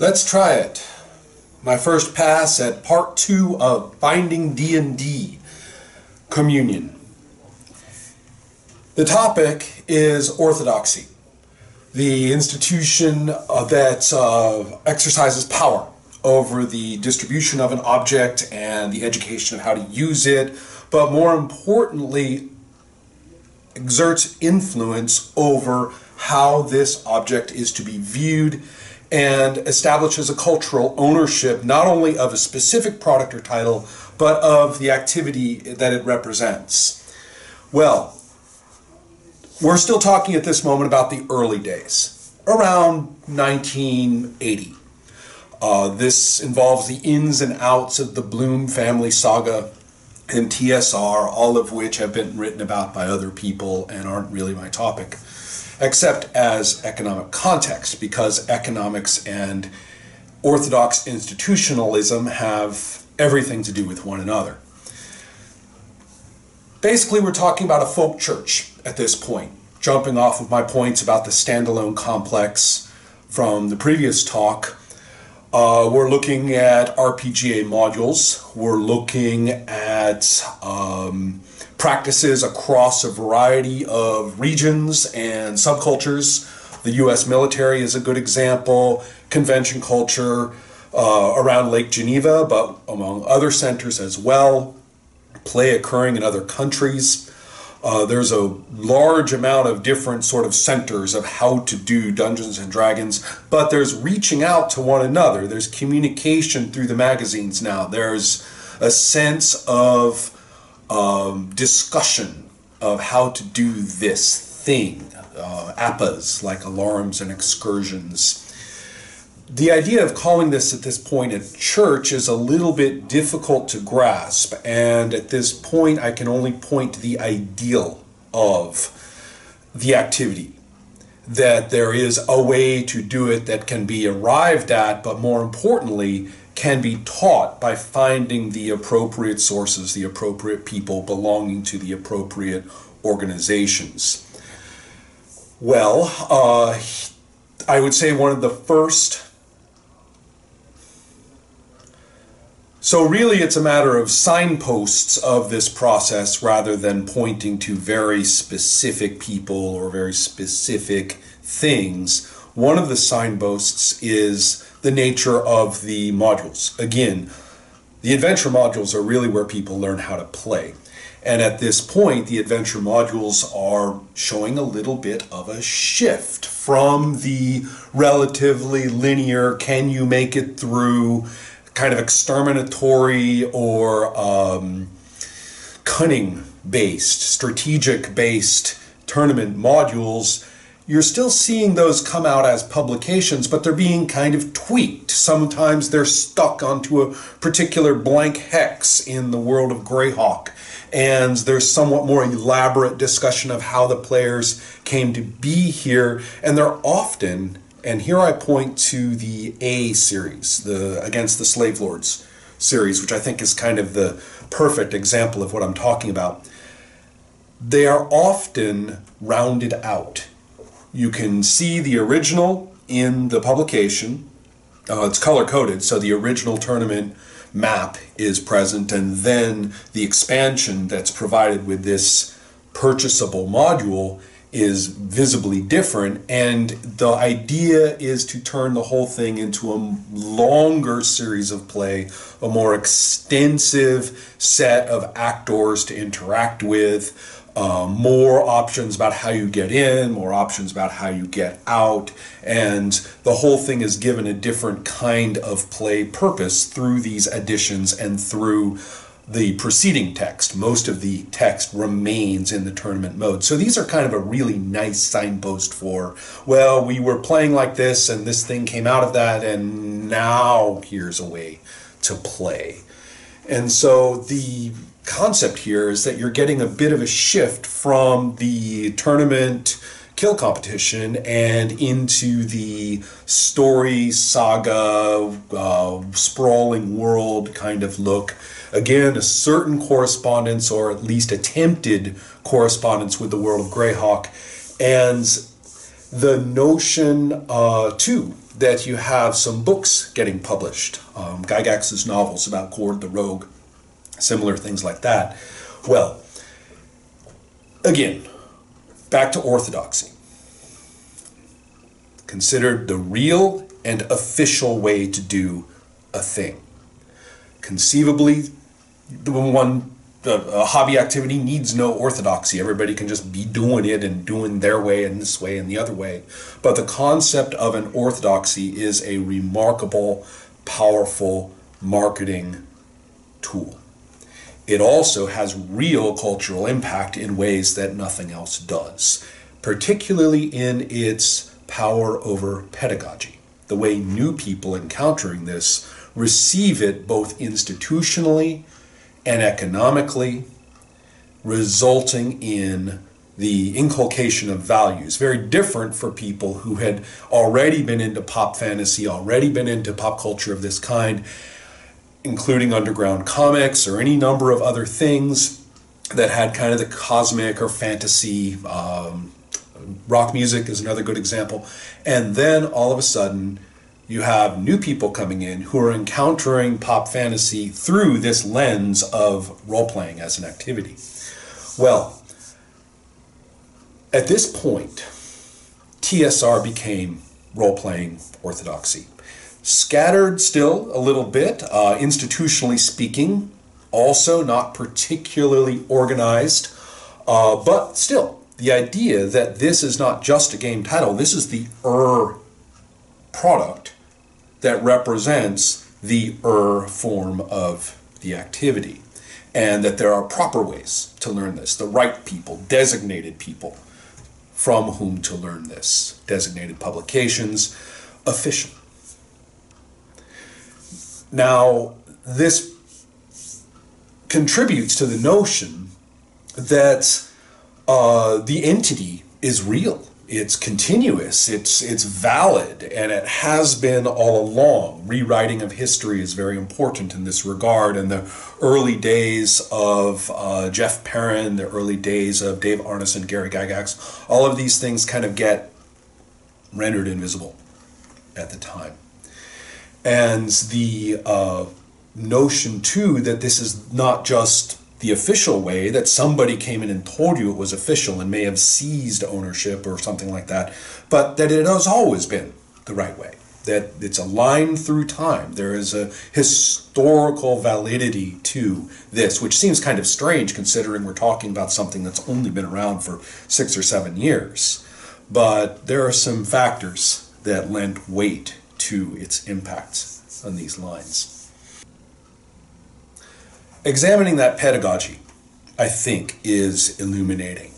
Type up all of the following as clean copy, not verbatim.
Let's try it. My first pass at part 2 of Finding D&D, Communion. The topic is orthodoxy, the institution that exercises power over the distribution of an object and the education of how to use it, but more importantly, exerts influence over how this object is to be viewed and establishes a cultural ownership not only of a specific product or title, but of the activity that it represents. Well, we're still talking at this moment about the early days, around 1980. This involves the ins and outs of the Bloom family saga and TSR, all of which have been written about by other people and aren't really my topic, except as economic context, because economics and orthodox institutionalism have everything to do with one another. Basically, we're talking about a folk church at this point, jumping off of my points about the standalone complex from the previous talk. We're looking at RPGA modules. We're looking at practices across a variety of regions and subcultures. The U.S. military is a good example. Convention culture around Lake Geneva, but among other centers as well. Play occurring in other countries. There's a large amount of different sort of centers of how to do Dungeons and Dragons, but there's reaching out to one another. There's communication through the magazines now. There's a sense of discussion of how to do this thing, APAs, like alarms and excursions. The idea of calling this at this point a church is a little bit difficult to grasp, and at this point I can only point to the ideal of the activity, that there is a way to do it that can be arrived at, but more importantly can be taught by finding the appropriate sources, the appropriate people belonging to the appropriate organizations. Well, I would say one of the first. So really it's a matter of signposts of this process rather than pointing to very specific people or very specific things. One of the signposts is the nature of the modules. Again, the adventure modules are really where people learn how to play. And at this point, the adventure modules are showing a little bit of a shift from the relatively linear, can you make it through, kind of exterminatory or cunning-based, strategic-based tournament modules. You're still seeing those come out as publications, but they're being kind of tweaked. Sometimes they're stuck onto a particular blank hex in the world of Greyhawk, and there's somewhat more elaborate discussion of how the players came to be here, and they're often, and here I point to the A series, the Against the Slave Lords series, which I think is kind of the perfect example of what I'm talking about. They are often rounded out. You can see the original in the publication. It's color-coded, so the original tournament map is present, and then the expansion that's provided with this purchasable module is visibly different, and the idea is to turn the whole thing into a longer series of play, a more extensive set of actors to interact with, more options about how you get in, more options about how you get out, and the whole thing is given a different kind of play purpose through these additions and through the preceding text. Most of the text remains in the tournament mode. So these are kind of a really nice signpost for, well, we were playing like this and this thing came out of that and now here's a way to play. And so the concept here is that you're getting a bit of a shift from the tournament kill competition and into the story, saga, sprawling world kind of look. Again, a certain correspondence, or at least attempted correspondence with the world of Greyhawk, and The notion, too, that you have some books getting published, Gygax's novels about Gord the Rogue, similar things like that. Well, again, back to orthodoxy. Considered the real and official way to do a thing. Conceivably, a hobby activity needs no orthodoxy. Everybody can just be doing it and doing their way and this way and the other way. But the concept of an orthodoxy is a remarkable, powerful marketing tool. It also has real cultural impact in ways that nothing else does, particularly in its power over pedagogy. The way new people encountering this receive it both institutionally and economically, resulting in the inculcation of values. Very different for people who had already been into pop fantasy, already been into pop culture of this kind, including underground comics or any number of other things that had kind of the cosmic or fantasy. Rock music is another good example. And then all of a sudden, you have new people coming in who are encountering pop fantasy through this lens of role-playing as an activity. Well, at this point, TSR became role-playing orthodoxy. Scattered still a little bit, institutionally speaking, also not particularly organized, but still, the idea that this is not just a game title, this is the product that represents the form of the activity, and that there are proper ways to learn this, the right people, designated people from whom to learn this, designated publications, official. Now, this contributes to the notion that the entity is real. It's continuous, it's valid, and it has been all along. Rewriting of history is very important in this regard, and the early days of Jeff Perrin, the early days of Dave Arneson, Gary Gygax, all of these things kind of get rendered invisible at the time. And the notion, too, that this is not just the official way, that somebody came in and told you it was official and may have seized ownership or something like that, but that it has always been the right way, that it's a line through time. There is a historical validity to this, which seems kind of strange considering we're talking about something that's only been around for 6 or 7 years. But there are some factors that lend weight to its impacts on these lines. Examining that pedagogy, I think, is illuminating.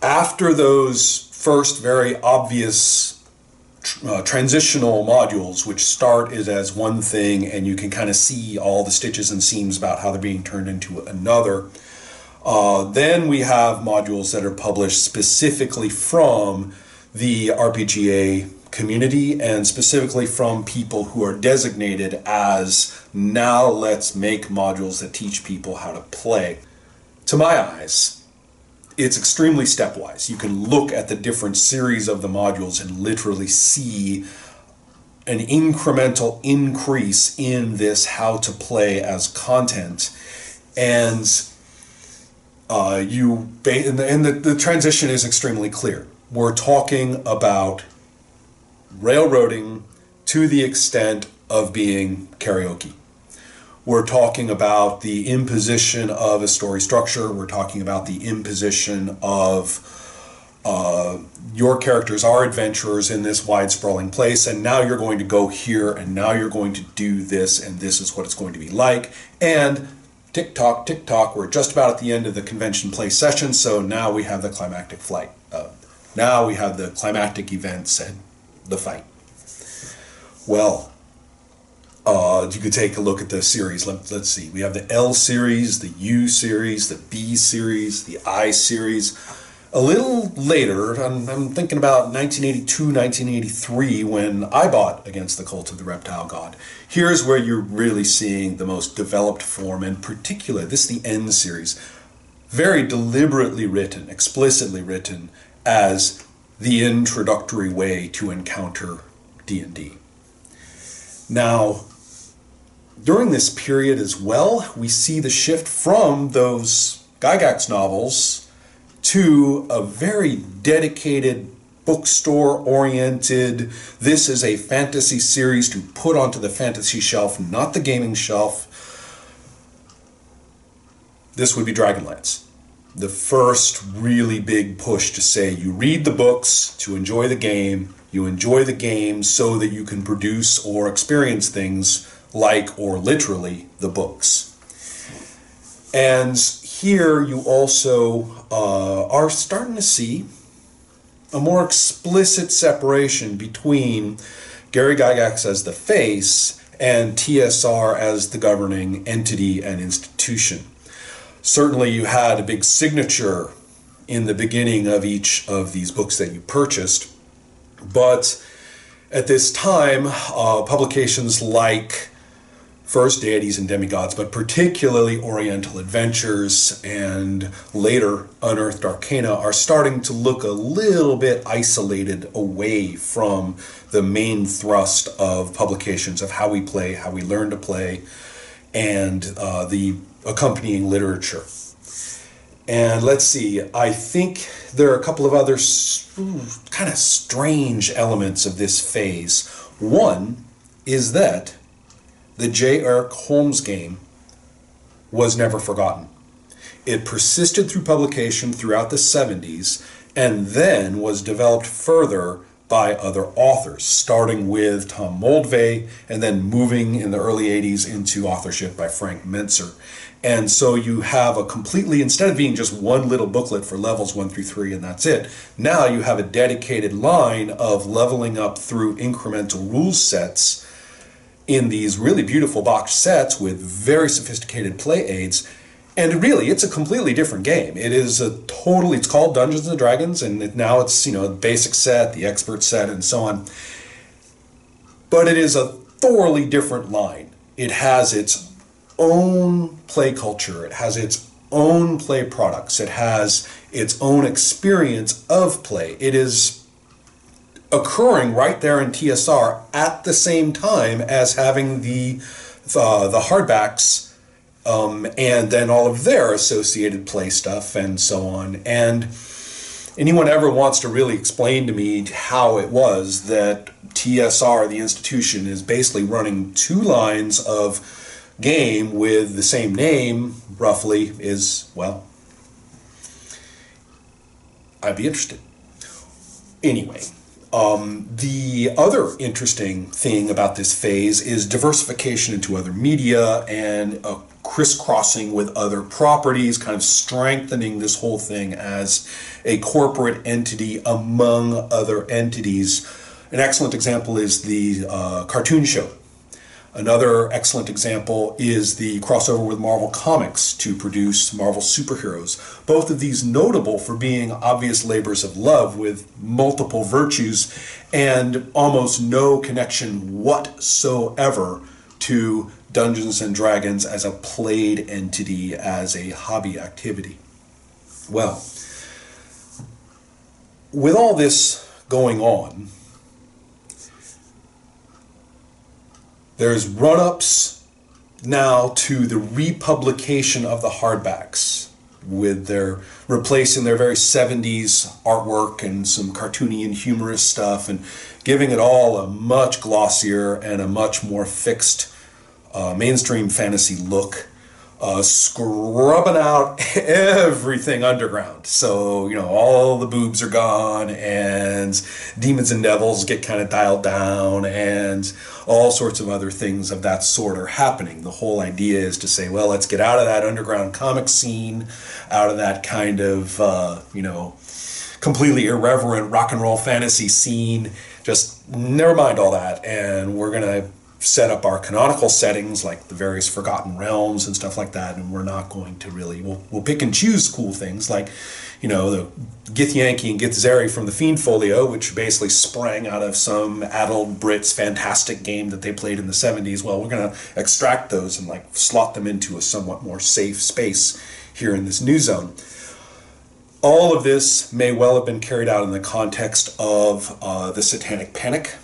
After those first very obvious transitional modules, which start as one thing and you can kind of see all the stitches and seams about how they're being turned into another, then we have modules that are published specifically from the RPGA community and specifically from people who are designated as, now let's make modules that teach people how to play. To my eyes, it's extremely stepwise. You can look at the different series of the modules and literally see an incremental increase in this how to play as content. And the transition is extremely clear. We're talking about railroading to the extent of being karaoke. We're talking about the imposition of a story structure. We're talking about the imposition of your characters are adventurers in this wide sprawling place, and now you're going to go here, and now you're going to do this, and this is what it's going to be like. And tick-tock, tick-tock, we're just about at the end of the convention play session, so now we have the climactic flight. Now we have the climactic events and the fight. Well, you could take a look at the series. Let's see. We have the L series, the U series, the B series, the I series. A little later, I'm thinking about 1982, 1983, when I bought Against the Cult of the Reptile God. Here's where you're really seeing the most developed form, in particular, this is the N series. Very deliberately written, explicitly written, as the introductory way to encounter D&D. Now, during this period as well, we see the shift from those Gygax novels to a very dedicated bookstore-oriented, this is a fantasy series to put onto the fantasy shelf, not the gaming shelf. This would be Dragonlance. The first really big push to say you read the books to enjoy the game, you enjoy the game so that you can produce or experience things like, or literally, the books. And here you also are starting to see a more explicit separation between Gary Gygax as the face and TSR as the governing entity and institution. Certainly you had a big signature in the beginning of each of these books that you purchased, but at this time, publications like first Deities and Demigods, but particularly Oriental Adventures and later Unearthed Arcana are starting to look a little bit isolated away from the main thrust of publications of how we play, how we learn to play, and the accompanying literature. And let's see, I think there are a couple of other kind of strange elements of this phase. One is that the J. Eric Holmes game was never forgotten. It persisted through publication throughout the 70s and then was developed further by other authors, starting with Tom Moldvay and then moving in the early 80s into authorship by Frank Mentzer. And so you have a completely, instead of being just one little booklet for levels 1 through 3 and that's it, now you have a dedicated line of leveling up through incremental rule sets in these really beautiful box sets with very sophisticated play aids. And really, it's a completely different game. It is it's called Dungeons and Dragons, and now it's, the basic set, the expert set, and so on. But it is a thoroughly different line. It has its own play culture. It has its own play products. It has its own experience of play. It is occurring right there in TSR at the same time as having the hardbacks and then all of their associated play stuff and so on. And anyone ever wants to really explain to me how it was that TSR, the institution, is basically running two lines of game with the same name, roughly, is, well, I'd be interested. Anyway. The other interesting thing about this phase is diversification into other media and crisscrossing with other properties, kind of strengthening this whole thing as a corporate entity among other entities. An excellent example is the cartoon show. Another excellent example is the crossover with Marvel Comics to produce Marvel superheroes. Both of these notable for being obvious labors of love with multiple virtues and almost no connection whatsoever to Dungeons and Dragons as a played entity, as a hobby activity. Well, with all this going on, there's run-ups now to the republication of the hardbacks, with their replacing their very 70s artwork and some cartoony and humorous stuff and giving it all a much glossier and a much more fixed mainstream fantasy look, scrubbing out everything underground. So, all the boobs are gone and demons and devils get kind of dialed down and all sorts of other things of that sort are happening. The whole idea is to say, well, let's get out of that underground comic scene, out of that kind of, completely irreverent rock and roll fantasy scene. Just never mind all that, and we're going to set up our canonical settings like the various Forgotten Realms and stuff like that, and we're not going to really, we'll pick and choose cool things like, the Githyanki and Githzeri from the Fiend Folio, which basically sprang out of some adult Brits fantastic game that they played in the 70s. Well, we're going to extract those and slot them into a somewhat more safe space here in this new zone. All of this may well have been carried out in the context of the Satanic Panic.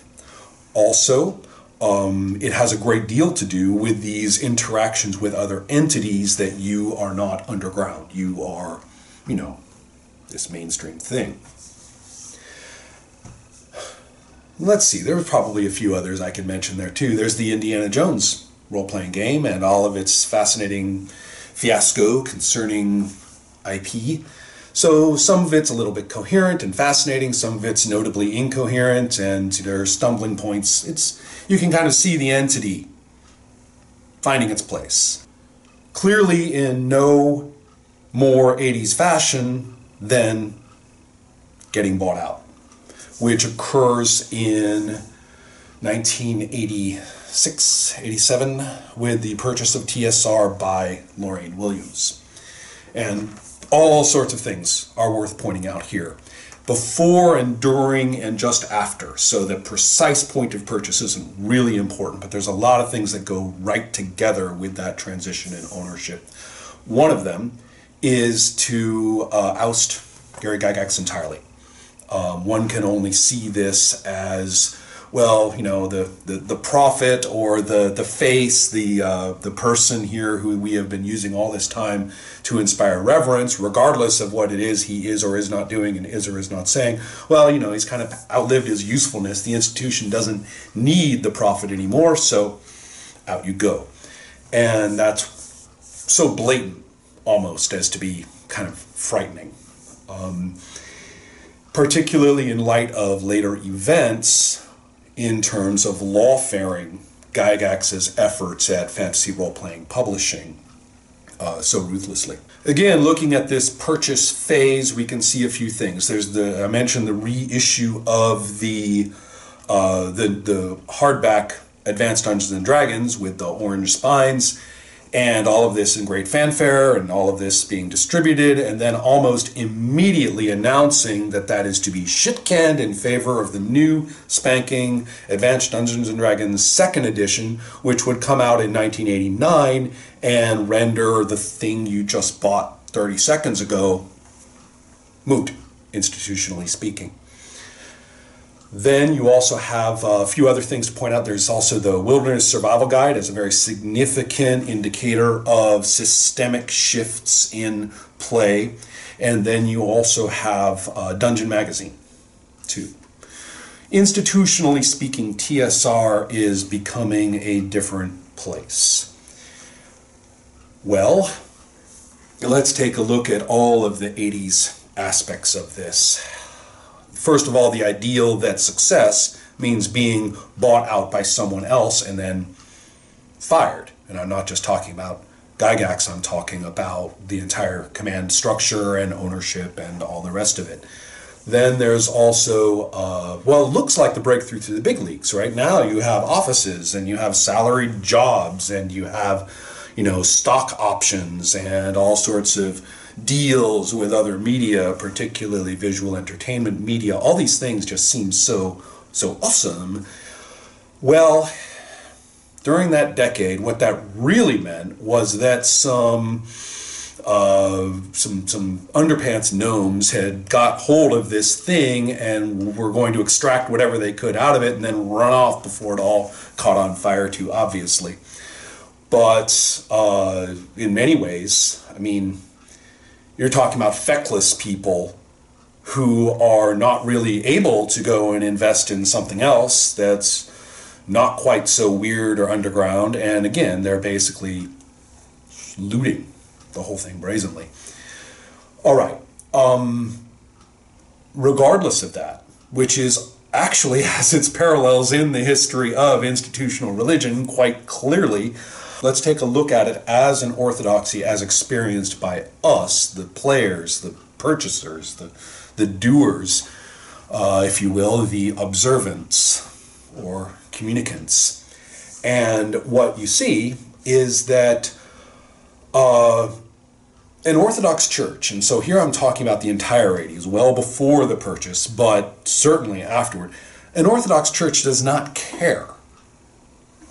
Also, it has a great deal to do with these interactions with other entities that you are not underground. You are, you know, this mainstream thing. Let's see, there were probably a few others I could mention there too. There's the Indiana Jones role-playing game and all of its fascinating fiasco concerning IP. So some of it's a little bit coherent and fascinating, some of it's notably incoherent, and there are stumbling points. You can kind of see the entity finding its place. Clearly in no more 80s fashion than getting bought out, which occurs in 1986, 87, with the purchase of TSR by Lorraine Williams. And all sorts of things are worth pointing out here. Before and during and just after. So the precise point of purchase isn't really important, but there's a lot of things that go right together with that transition in ownership. One of them is to oust Gary Gygax entirely. One can only see this as, well, you know, the prophet or the face, the person here who we have been using all this time to inspire reverence, regardless of what it is he is or is not doing and is or is not saying. Well, you know, he's kind of outlived his usefulness. The institution doesn't need the prophet anymore, so out you go. And that's so blatant, almost, as to be kind of frightening. Particularly in light of later events in terms of lawfaring Gygax's efforts at fantasy role-playing publishing so ruthlessly. Again, looking at this purchase phase, we can see a few things. There's I mentioned the reissue of the hardback Advanced Dungeons and Dragons with the orange spines, and all of this in great fanfare, and all of this being distributed, and then almost immediately announcing that that is to be shit-canned in favor of the new spanking Advanced Dungeons & Dragons 2nd edition, which would come out in 1989 and render the thing you just bought 30 seconds ago moot, institutionally speaking. Then you also have a few other things to point out. There's also the Wilderness Survival Guide as a very significant indicator of systemic shifts in play. And then you also have Dungeon Magazine, too. Institutionally speaking, TSR is becoming a different place. Well, let's take a look at all of the 80s aspects of this. First of all, the ideal that success means being bought out by someone else and then fired. And I'm not just talking about Gygax, I'm talking about the entire command structure and ownership and all the rest of it. Then there's also, well, it looks like the breakthrough to the big leagues. Right now you have offices and you have salaried jobs and you have, you know, stock options and all sorts of deals with other media, particularly visual entertainment media. All these things just seem so awesome. Well, during that decade, what that really meant was that some underpants gnomes had got hold of this thing and were going to extract whatever they could out of it and then run off before it all caught on fire too obviously. But in many ways, I mean, you're talking about feckless people who are not really able to go and invest in something else that's not quite so weird or underground. And again, they're basically looting the whole thing brazenly. All right. Regardless of that, which is actually has its parallels in the history of institutional religion quite clearly, let's take a look at it as an orthodoxy as experienced by us, the players, the purchasers, the doers, if you will, the observants or communicants. And what you see is that an Orthodox church, and so here I'm talking about the entire 80s, well before the purchase, but certainly afterward, an Orthodox church does not care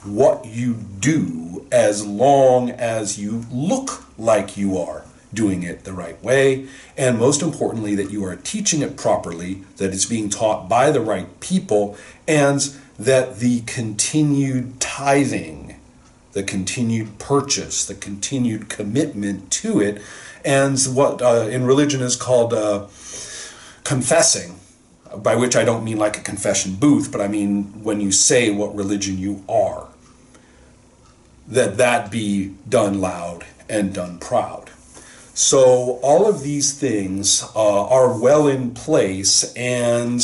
what you do as long as you look like you are doing it the right way, and most importantly, that you are teaching it properly, that it's being taught by the right people, and that the continued tithing, the continued purchase, the continued commitment to it, and what in religion is called confessing, by which I don't mean like a confession booth, but I mean when you say what religion you are, that be done loud and done proud. So all of these things are well in place, and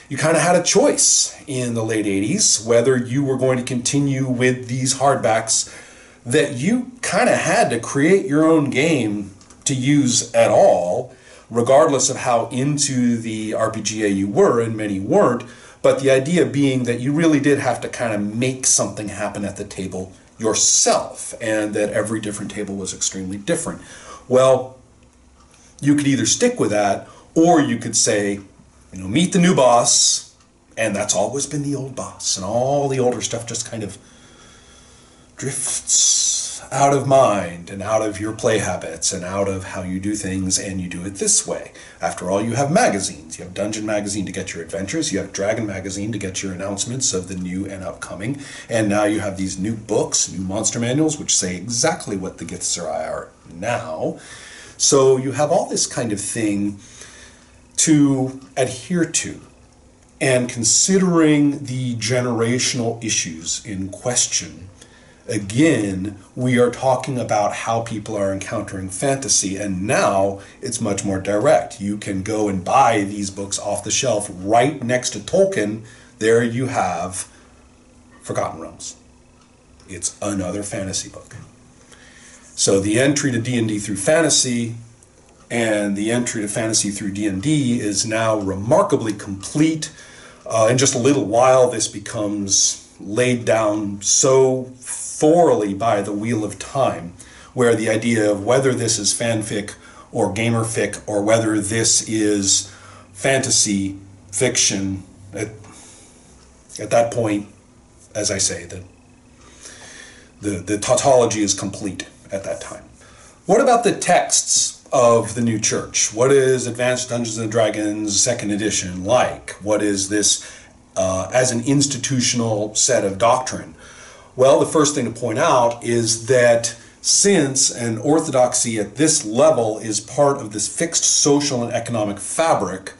you kind of had a choice in the late 80s whether you were going to continue with these hardbacks that you kind of had to create your own game to use at all, regardless of how into the RPGA you were, and many weren't, but the idea being that you really did have to kind of make something happen at the table yourself, and that every different table was extremely different. Well, you could either stick with that, or you could say, meet the new boss, and that's always been the old boss, and all the older stuff just kind of drifts out of mind and out of your play habits and out of how you do things, and you do it this way. After all, you have magazines. You have Dungeon Magazine to get your adventures, you have Dragon Magazine to get your announcements of the new and upcoming, and now you have these new books, new monster manuals, which say exactly what the gifts are now. So you have all this kind of thing to adhere to. And considering the generational issues in question, again, we are talking about how people are encountering fantasy, and now it's much more direct. You can go and buy these books off the shelf right next to Tolkien. There you have Forgotten Realms. It's another fantasy book. So the entry to D&D through fantasy and the entry to fantasy through D&D is now remarkably complete. In just a little while, this becomes laid down so thoroughly by the wheel of time, where the idea of whether this is fanfic or gamerfic, or whether this is fantasy fiction, at that point, as I say, the tautology is complete at that time. What about the texts of the new church? What is Advanced Dungeons & Dragons 2nd edition like? What is this as an institutional set of doctrine? Well, the first thing to point out is that since an orthodoxy at this level is part of this fixed social and economic fabric,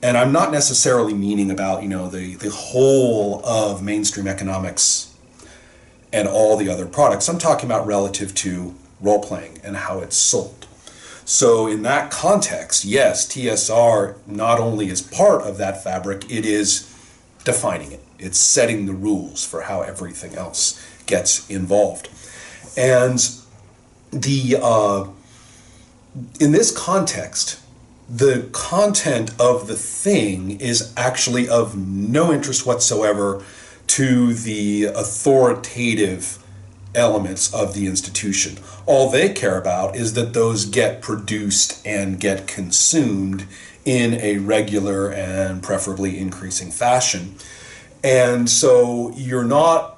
and I'm not necessarily meaning about, the whole of mainstream economics and all the other products. I'm talking about relative to role-playing and how it's sold. So in that context, yes, TSR not only is part of that fabric, it is defining it. It's setting the rules for how everything else gets involved. And in this context, the content of the thing is actually of no interest whatsoever to the authoritative elements of the institution. All they care about is that those get produced and get consumed in a regular and preferably increasing fashion. And so you're not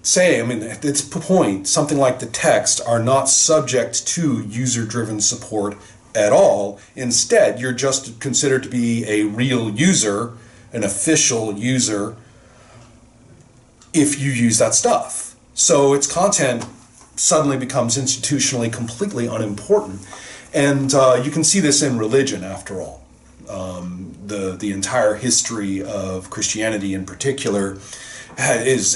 saying, at its point, something like the text are not subject to user-driven support at all. Instead, you're just considered to be a real user, an official user, if you use that stuff. So its content suddenly becomes institutionally completely unimportant. And you can see this in religion, after all. The entire history of Christianity in particular is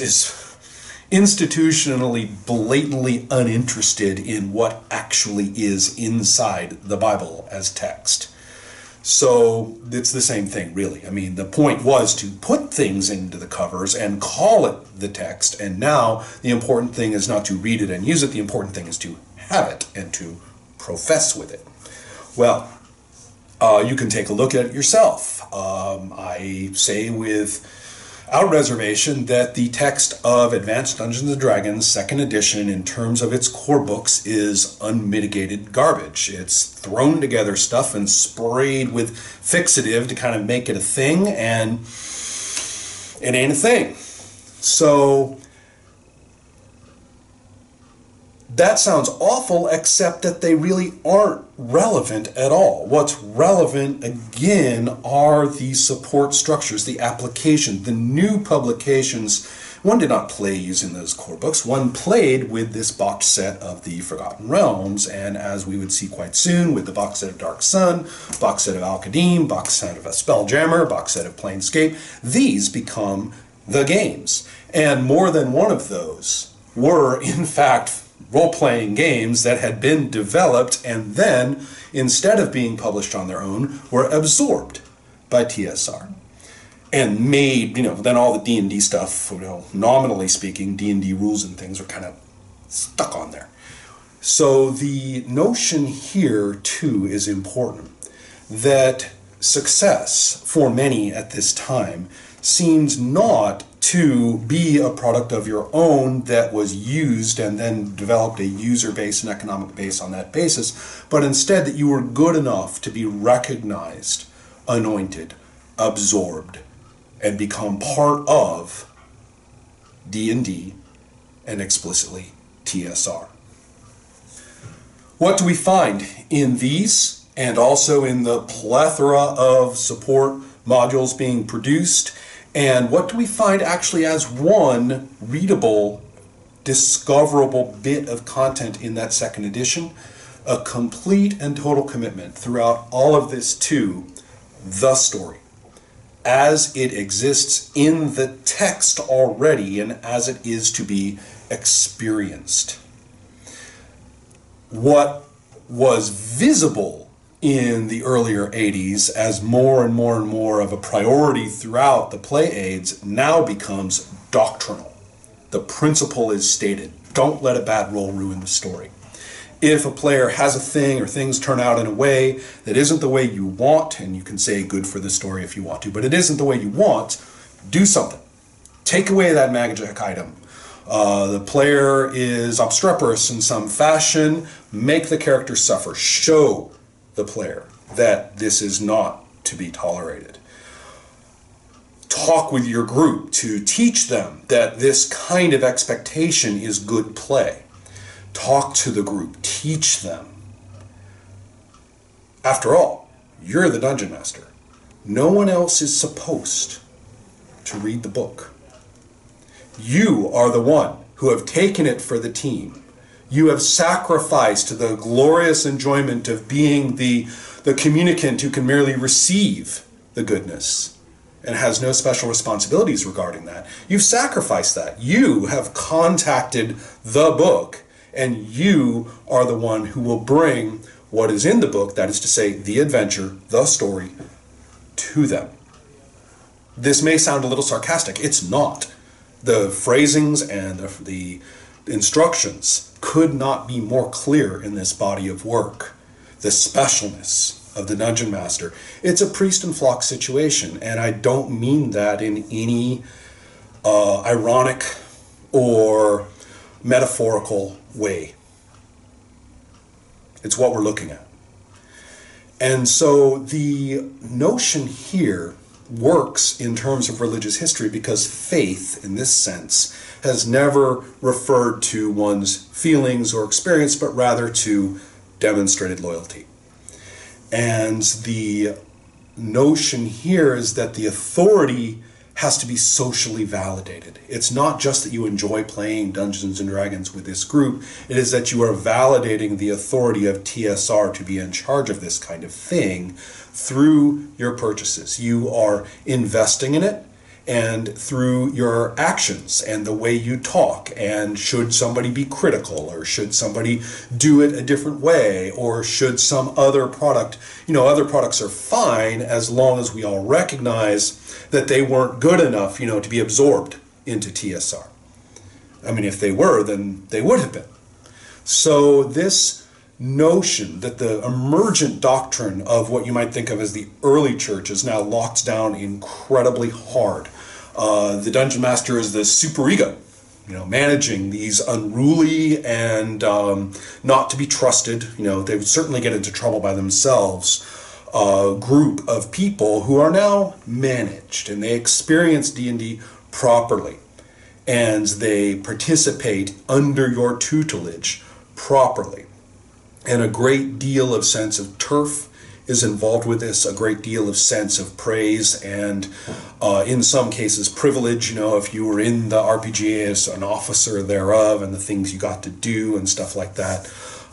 institutionally, blatantly uninterested in what actually is inside the Bible as text. So it's the same thing, really. The point was to put things into the covers and call it the text, and now the important thing is not to read it and use it, the important thing is to have it and to profess with it. Well, you can take a look at it yourself. I say without reservation that the text of Advanced Dungeons & Dragons 2nd edition, in terms of its core books, is unmitigated garbage. It's thrown together stuff and sprayed with fixative to kind of make it a thing, and it ain't a thing. So That sounds awful, except that they really aren't relevant at all. What's relevant, again, are the support structures, the application, the new publications. One did not play using those core books. One played with this box set of the Forgotten Realms, and as we would see quite soon, with the box set of Dark Sun, box set of Al-Qadim, box set of a Spelljammer, box set of Planescape, these become the games. And more than one of those were, in fact, role-playing games that had been developed and then, instead of being published on their own, were absorbed by TSR. And made, then all the DnD stuff, nominally speaking, DnD rules and things are kind of stuck on there. So the notion here, too, is important, that success for many at this time seems not to be a product of your own that was used and then developed a user base and economic base on that basis, but instead that you were good enough to be recognized, anointed, absorbed, and become part of D&D and explicitly TSR. What do we find in these and also in the plethora of support modules being produced? And what do we find actually as one readable, discoverable bit of content in that second edition? A complete and total commitment throughout all of this to the story, as it exists in the text already and as it is to be experienced. What was visible in the earlier 80s as more and more and more of a priority throughout the play aids now becomes doctrinal. The principle is stated. Don't let a bad roll ruin the story. If a player has a thing or things turn out in a way that isn't the way you want, and you can say good for the story if you want to, but it isn't the way you want, do something. Take away that magic item. The player is obstreperous in some fashion. Make the character suffer. Show the player that this is not to be tolerated. Talk with your group to teach them that this kind of expectation is good play. Talk to the group, teach them. After all, you're the dungeon master. No one else is supposed to read the book. You are the one who have taken it for the team. You have sacrificed the glorious enjoyment of being the communicant who can merely receive the goodness and has no special responsibilities regarding that. You've sacrificed that. You have contacted the book, and you are the one who will bring what is in the book, that is to say, the adventure, the story, to them. This may sound a little sarcastic. It's not. The phrasings and the instructions could not be more clear in this body of work. The specialness of the Dungeon Master. It's a priest and flock situation, and I don't mean that in any ironic or metaphorical way. It's what we're looking at. And so the notion here works in terms of religious history because faith, in this sense, has never referred to one's feelings or experience, but rather to demonstrated loyalty. And the notion here is that the authority has to be socially validated. It's not just that you enjoy playing Dungeons and Dragons with this group, it is that you are validating the authority of TSR to be in charge of this kind of thing through your purchases. You are investing in it, and through your actions and the way you talk, and should somebody be critical, or should somebody do it a different way, or should some other product, other products are fine as long as we all recognize that they weren't good enough, to be absorbed into TSR. I mean, if they were, then they would have been. So this notion that the emergent doctrine of what you might think of as the early church is now locked down incredibly hard. The Dungeon Master is the superego, managing these unruly and not to be trusted, they would certainly get into trouble by themselves, group of people who are now managed, and they experience D&D properly, and they participate under your tutelage properly. And a great deal of sense of turf is involved with this, a great deal of sense of praise and in some cases privilege, you know, if you were in the RPGA as an officer thereof and the things you got to do and stuff like that.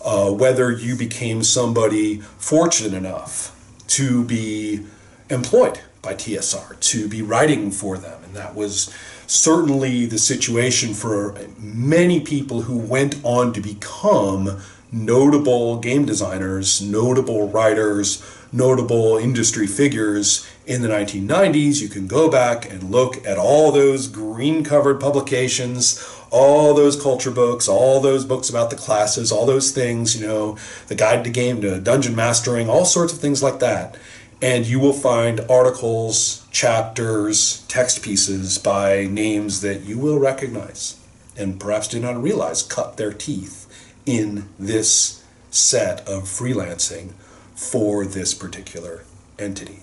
Whether you became somebody fortunate enough to be employed by TSR, to be writing for them. And that was certainly the situation for many people who went on to become notable game designers, notable writers, notable industry figures in the 1990s. You can go back and look at all those green-covered publications, all those culture books, all those books about the classes, all those things, you know, the guide to game, to dungeon mastering, all sorts of things like that. And you will find articles, chapters, text pieces by names that you will recognize and perhaps did not realize cut their teeth in this set of freelancing for this particular entity.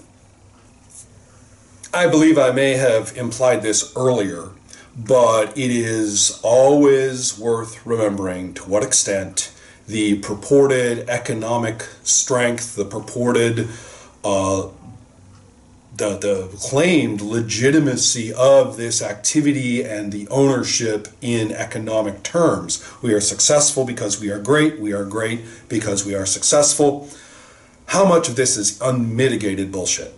I believe I may have implied this earlier, but it is always worth remembering to what extent the purported economic strength, the purported the claimed legitimacy of this activity and the ownership in economic terms. We are successful because we are great because we are successful. How much of this is unmitigated bullshit?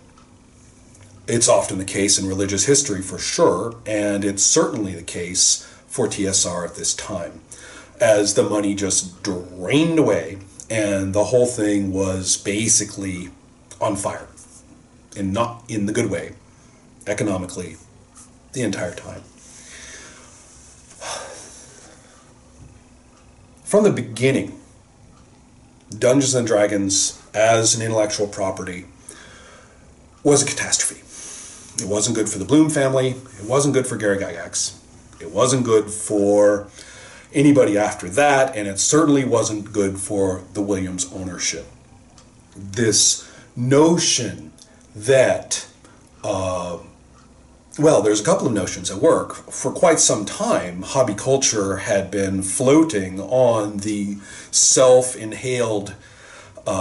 It's often the case in religious history for sure, and it's certainly the case for TSR at this time, as the money just drained away and the whole thing was basically on fire, and not in the good way, economically, the entire time. From the beginning, Dungeons & Dragons as an intellectual property was a catastrophe. It wasn't good for the Bloom family, it wasn't good for Gary Gygax, it wasn't good for anybody after that, and it certainly wasn't good for the Williams ownership. This notion that, well, there's a couple of notions at work. For quite some time, hobby culture had been floating on the self-inhaled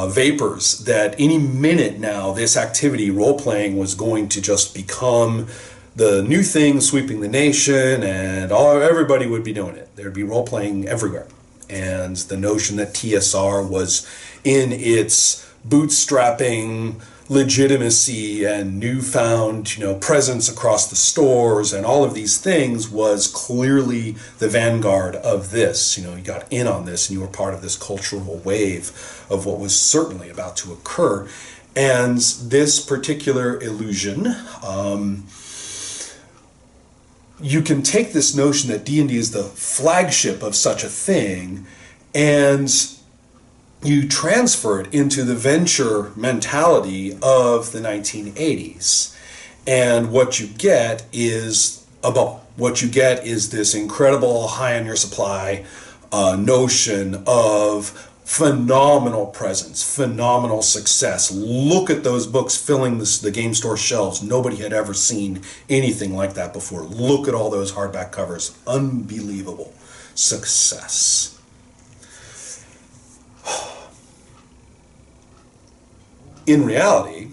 vapors that any minute now this activity, role-playing, was going to just become the new thing sweeping the nation, and everybody would be doing it. There'd be role-playing everywhere. And the notion that TSR was in its bootstrapping legitimacy and newfound, you know, presence across the stores and all of these things was clearly the vanguard of this. You know, you got in on this and you were part of this cultural wave of what was certainly about to occur. And this particular illusion, you can take this notion that D&D is the flagship of such a thing and you transfer it into the venture mentality of the 1980s. And what you get is a bubble. What you get is this incredible high on your supply notion of phenomenal presence, phenomenal success. Look at those books filling the game store shelves. Nobody had ever seen anything like that before. Look at all those hardback covers. Unbelievable success. In reality,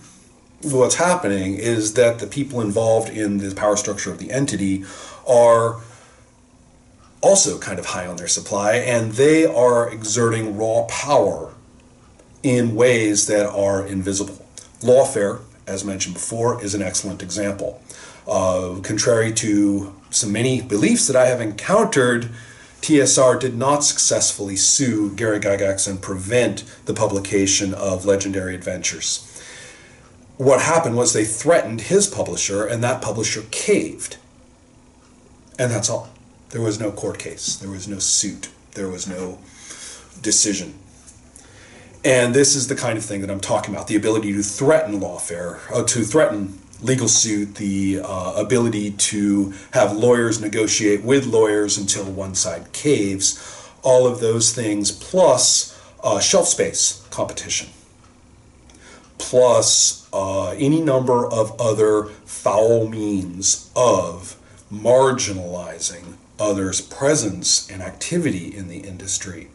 what's happening is that the people involved in the power structure of the entity are also kind of high on their supply, and they are exerting raw power in ways that are invisible. Lawfare, as mentioned before, is an excellent example. Contrary to so many beliefs that I have encountered, TSR did not successfully sue Gary Gygax and prevent the publication of Legendary Adventures. What happened was they threatened his publisher, and that publisher caved. And that's all. There was no court case. There was no suit. There was no decision. And this is the kind of thing that I'm talking about, the ability to threaten lawfare, to threaten legal suit, the ability to have lawyers negotiate with lawyers until one side caves, all of those things, plus shelf space competition, plus any number of other foul means of marginalizing others' presence and activity in the industry.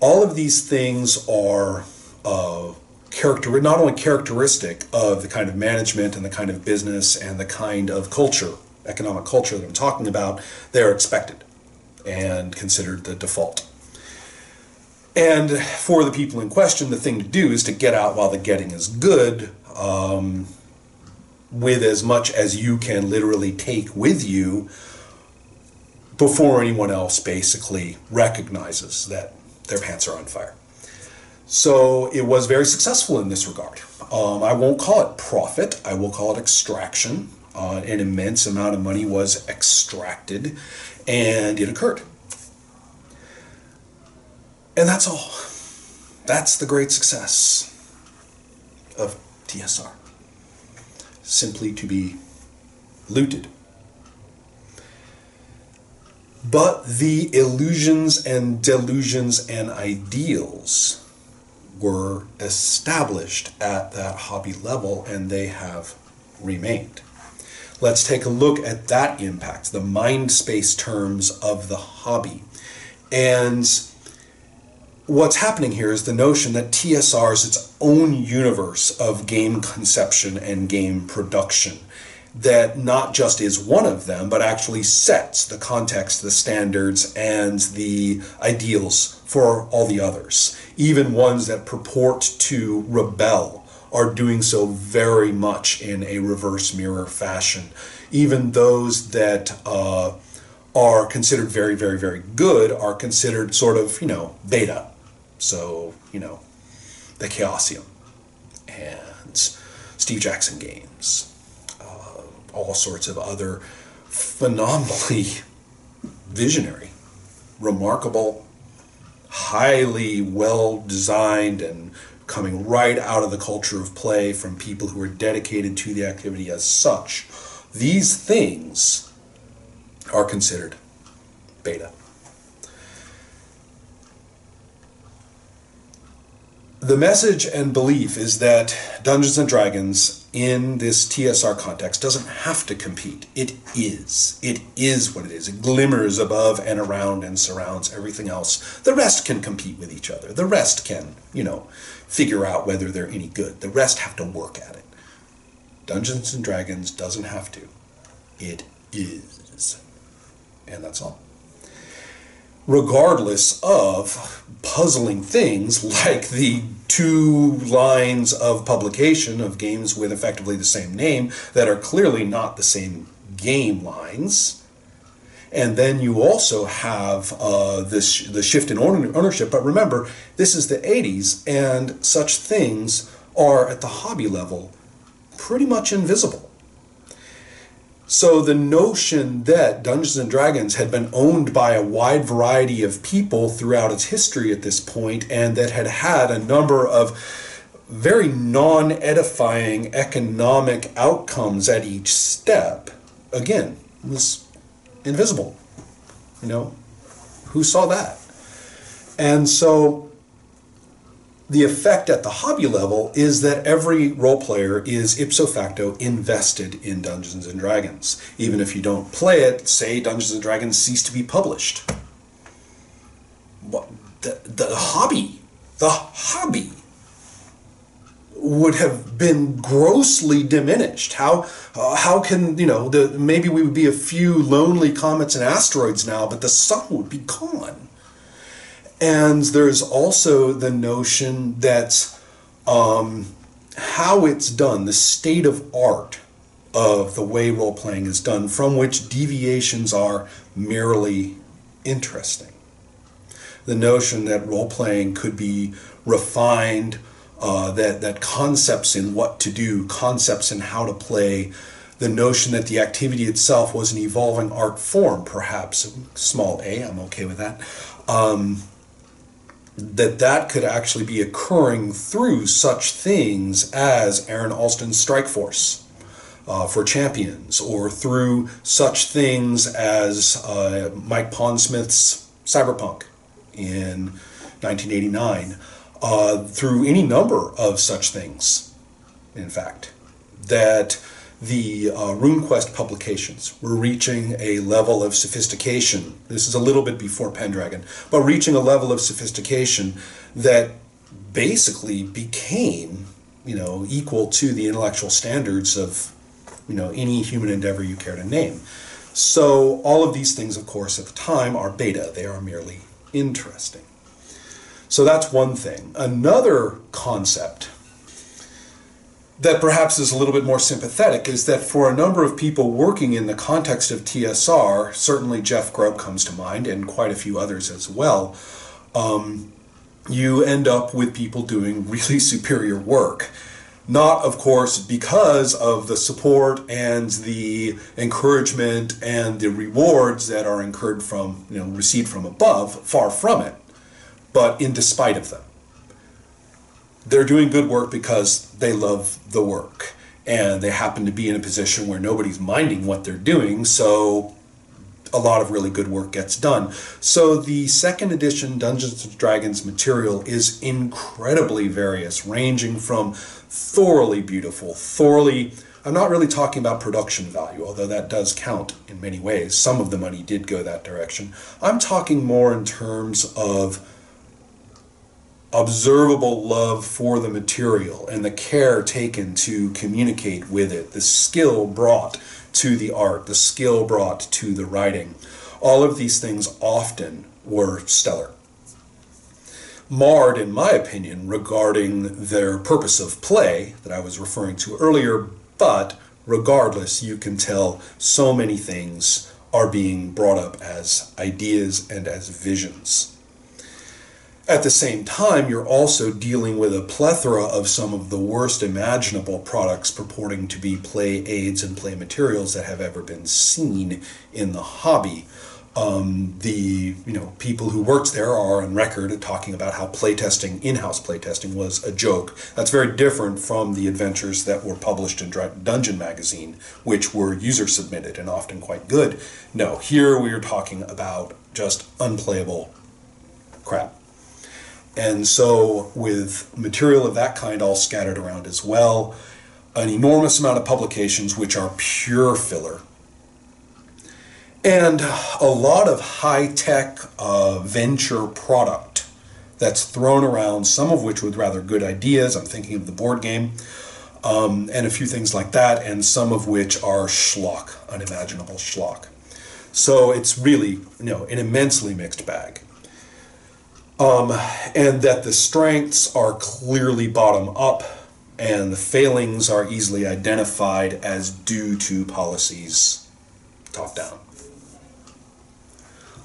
All of these things are not only characteristic of the kind of management and the kind of business and the kind of culture, economic culture that I'm talking about, they're expected and considered the default. And for the people in question, the thing to do is to get out while the getting is good, with as much as you can literally take with you before anyone else basically recognizes that their pants are on fire. So it was very successful in this regard. I won't call it profit, I will call it extraction. An immense amount of money was extracted, and it occurred. And that's all. That's the great success of TSR. Simply to be looted. But the illusions and delusions and ideals were established at that hobby level, and they have remained. Let's take a look at that impact, the mind space terms of the hobby. And what's happening here is the notion that TSR is its own universe of game conception and game production, that not just is one of them, but actually sets the context, the standards, and the ideals for all the others. Even ones that purport to rebel are doing so very much in a reverse mirror fashion. Even those that are considered very, very, very good are considered sort of, beta. So, the Chaosium and Steve Jackson Games, all sorts of other phenomenally visionary, remarkable, highly well-designed and coming right out of the culture of play from people who are dedicated to the activity as such. These things are considered beta. The message and belief is that Dungeons & Dragons in this TSR context doesn't have to compete. It is. It is what it is. It glimmers above and around and surrounds everything else. The rest can compete with each other. The rest can, figure out whether they're any good. The rest have to work at it. Dungeons & Dragons doesn't have to. It is. And that's all. Regardless of puzzling things like the 2 lines of publication of games with effectively the same name that are clearly not the same game lines. And then you also have the shift in ownership. But remember, this is the 80s, and such things are, at the hobby level, pretty much invisible. So the notion that Dungeons & Dragons had been owned by a wide variety of people throughout its history at this point, and that had had a number of very non-edifying economic outcomes at each step, again, was invisible. Who saw that? And so the effect at the hobby level is that every role player is ipso facto invested in Dungeons & Dragons. Even if you don't play it, say Dungeons & Dragons cease to be published. The hobby would have been grossly diminished. How can, maybe we would be a few lonely comets and asteroids now, but the sun would be gone. And there's also the notion that how it's done, the state of art of the way role-playing is done, from which deviations are merely interesting. The notion that role-playing could be refined, that concepts in what to do, concepts in how to play, the notion that the activity itself was an evolving art form, perhaps, small a, I'm okay with that, that could actually be occurring through such things as Aaron Alston's Strike Force for Champions, or through such things as Mike Pondsmith's Cyberpunk in 1989, through any number of such things, in fact, that the RuneQuest publications were reaching a level of sophistication. This is a little bit before Pendragon, but reaching a level of sophistication that basically became, equal to the intellectual standards of, any human endeavor you care to name. So all of these things, of course, at the time are beta. They are merely interesting. So that's one thing. Another concept that perhaps is a little bit more sympathetic is that for a number of people working in the context of TSR, certainly Jeff Grubb comes to mind, and quite a few others as well, you end up with people doing really superior work. Not, of course, because of the support and the encouragement and the rewards that are incurred from, received from above, far from it, but in despite of them. They're doing good work because they love the work, and they happen to be in a position where nobody's minding what they're doing, so a lot of really good work gets done. So the second edition Dungeons & Dragons material is incredibly various, ranging from thoroughly beautiful, I'm not really talking about production value, although that does count in many ways. Some of the money did go that direction. I'm talking more in terms of observable love for the material and the care taken to communicate with it, the skill brought to the art, the skill brought to the writing. All of these things often were stellar. Marred, in my opinion, regarding their purpose of play that I was referring to earlier, but regardless, you can tell so many things are being brought up as ideas and as visions. At the same time, you're also dealing with a plethora of some of the worst imaginable products purporting to be play aids and play materials that have ever been seen in the hobby. The people who worked there are on record talking about how playtesting, in-house playtesting, was a joke. That's very different from the adventures that were published in Dungeon Magazine, which were user-submitted and often quite good. No, here we are talking about just unplayable crap. And so with material of that kind all scattered around as well, an enormous amount of publications which are pure filler, and a lot of high-tech venture product that's thrown around, some of which with rather good ideas. I'm thinking of the board game, and a few things like that, and some of which are schlock, unimaginable schlock. So it's really, an immensely mixed bag. And that the strengths are clearly bottom up, and the failings are easily identified as due to policies top down.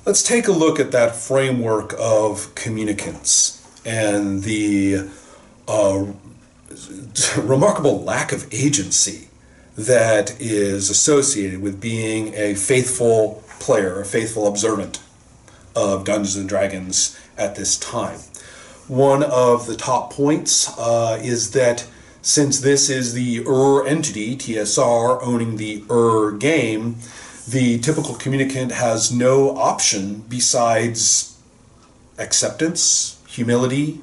Let's take a look at that framework of communicants and the remarkable lack of agency that is associated with being a faithful player, a faithful observant of Dungeons & Dragons at this time. One of the top points is that since this is the entity, TSR, owning the game, the typical communicant has no option besides acceptance, humility,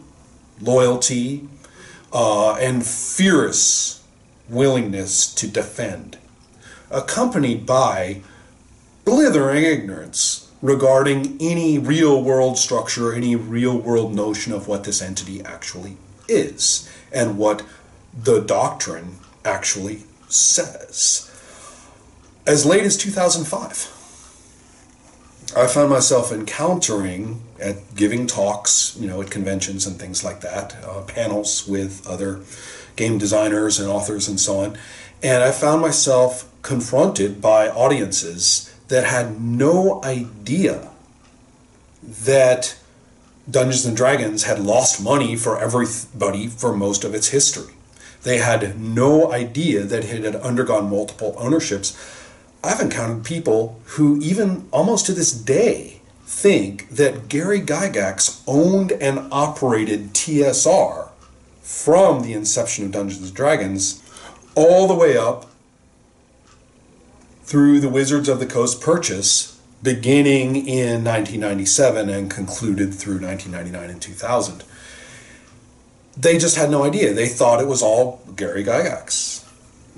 loyalty, and fierce willingness to defend, accompanied by blithering ignorance regarding any real-world structure, any real-world notion of what this entity actually is, and what the doctrine actually says. As late as 2005, I found myself encountering, at giving talks, at conventions and things like that, panels with other game designers and authors and so on, and I found myself confronted by audiences that had no idea that Dungeons & Dragons had lost money for everybody for most of its history. They had no idea that it had undergone multiple ownerships. I've encountered people who even almost to this day think that Gary Gygax owned and operated TSR from the inception of Dungeons & Dragons all the way up through the Wizards of the Coast purchase, beginning in 1997 and concluded through 1999 and 2000. They just had no idea. They thought it was all Gary Gygax.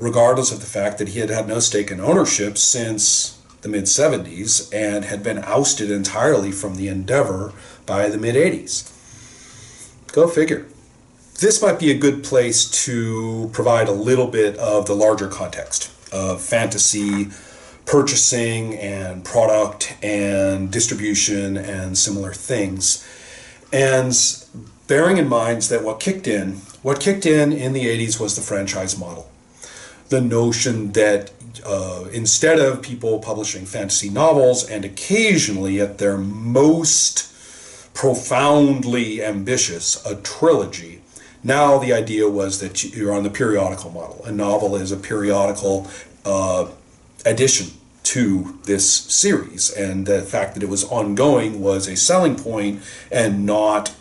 regardless of the fact that he had had no stake in ownership since the mid-70s and had been ousted entirely from the endeavor by the mid-80s. Go figure. This might be a good place to provide a little bit of the larger context of fantasy purchasing and product and distribution and similar things. And bearing in mind that what kicked in the 80s was the franchise model. The notion that instead of people publishing fantasy novels and occasionally at their most profoundly ambitious, a trilogy, now the idea was that you're on the periodical model. A novel is a periodical addition to this series, and the fact that it was ongoing was a selling point and not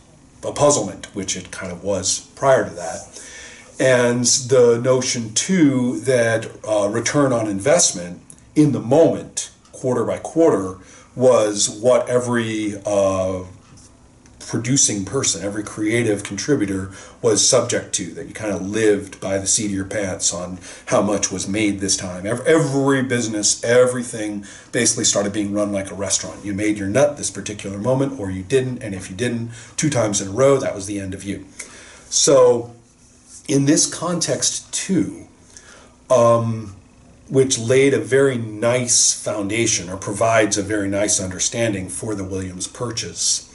a puzzlement, which it kind of was prior to that. And the notion too that return on investment in the moment, quarter by quarter, was what every producing person, every creative contributor was subject to, that you kind of lived by the seat of your pants on how much was made this time. Every business, everything basically started being run like a restaurant. You made your nut this particular moment, or you didn't, and if you didn't, 2 times in a row, that was the end of you. So in this context too, which laid a very nice foundation, or provides a very nice understanding for the Williams purchase,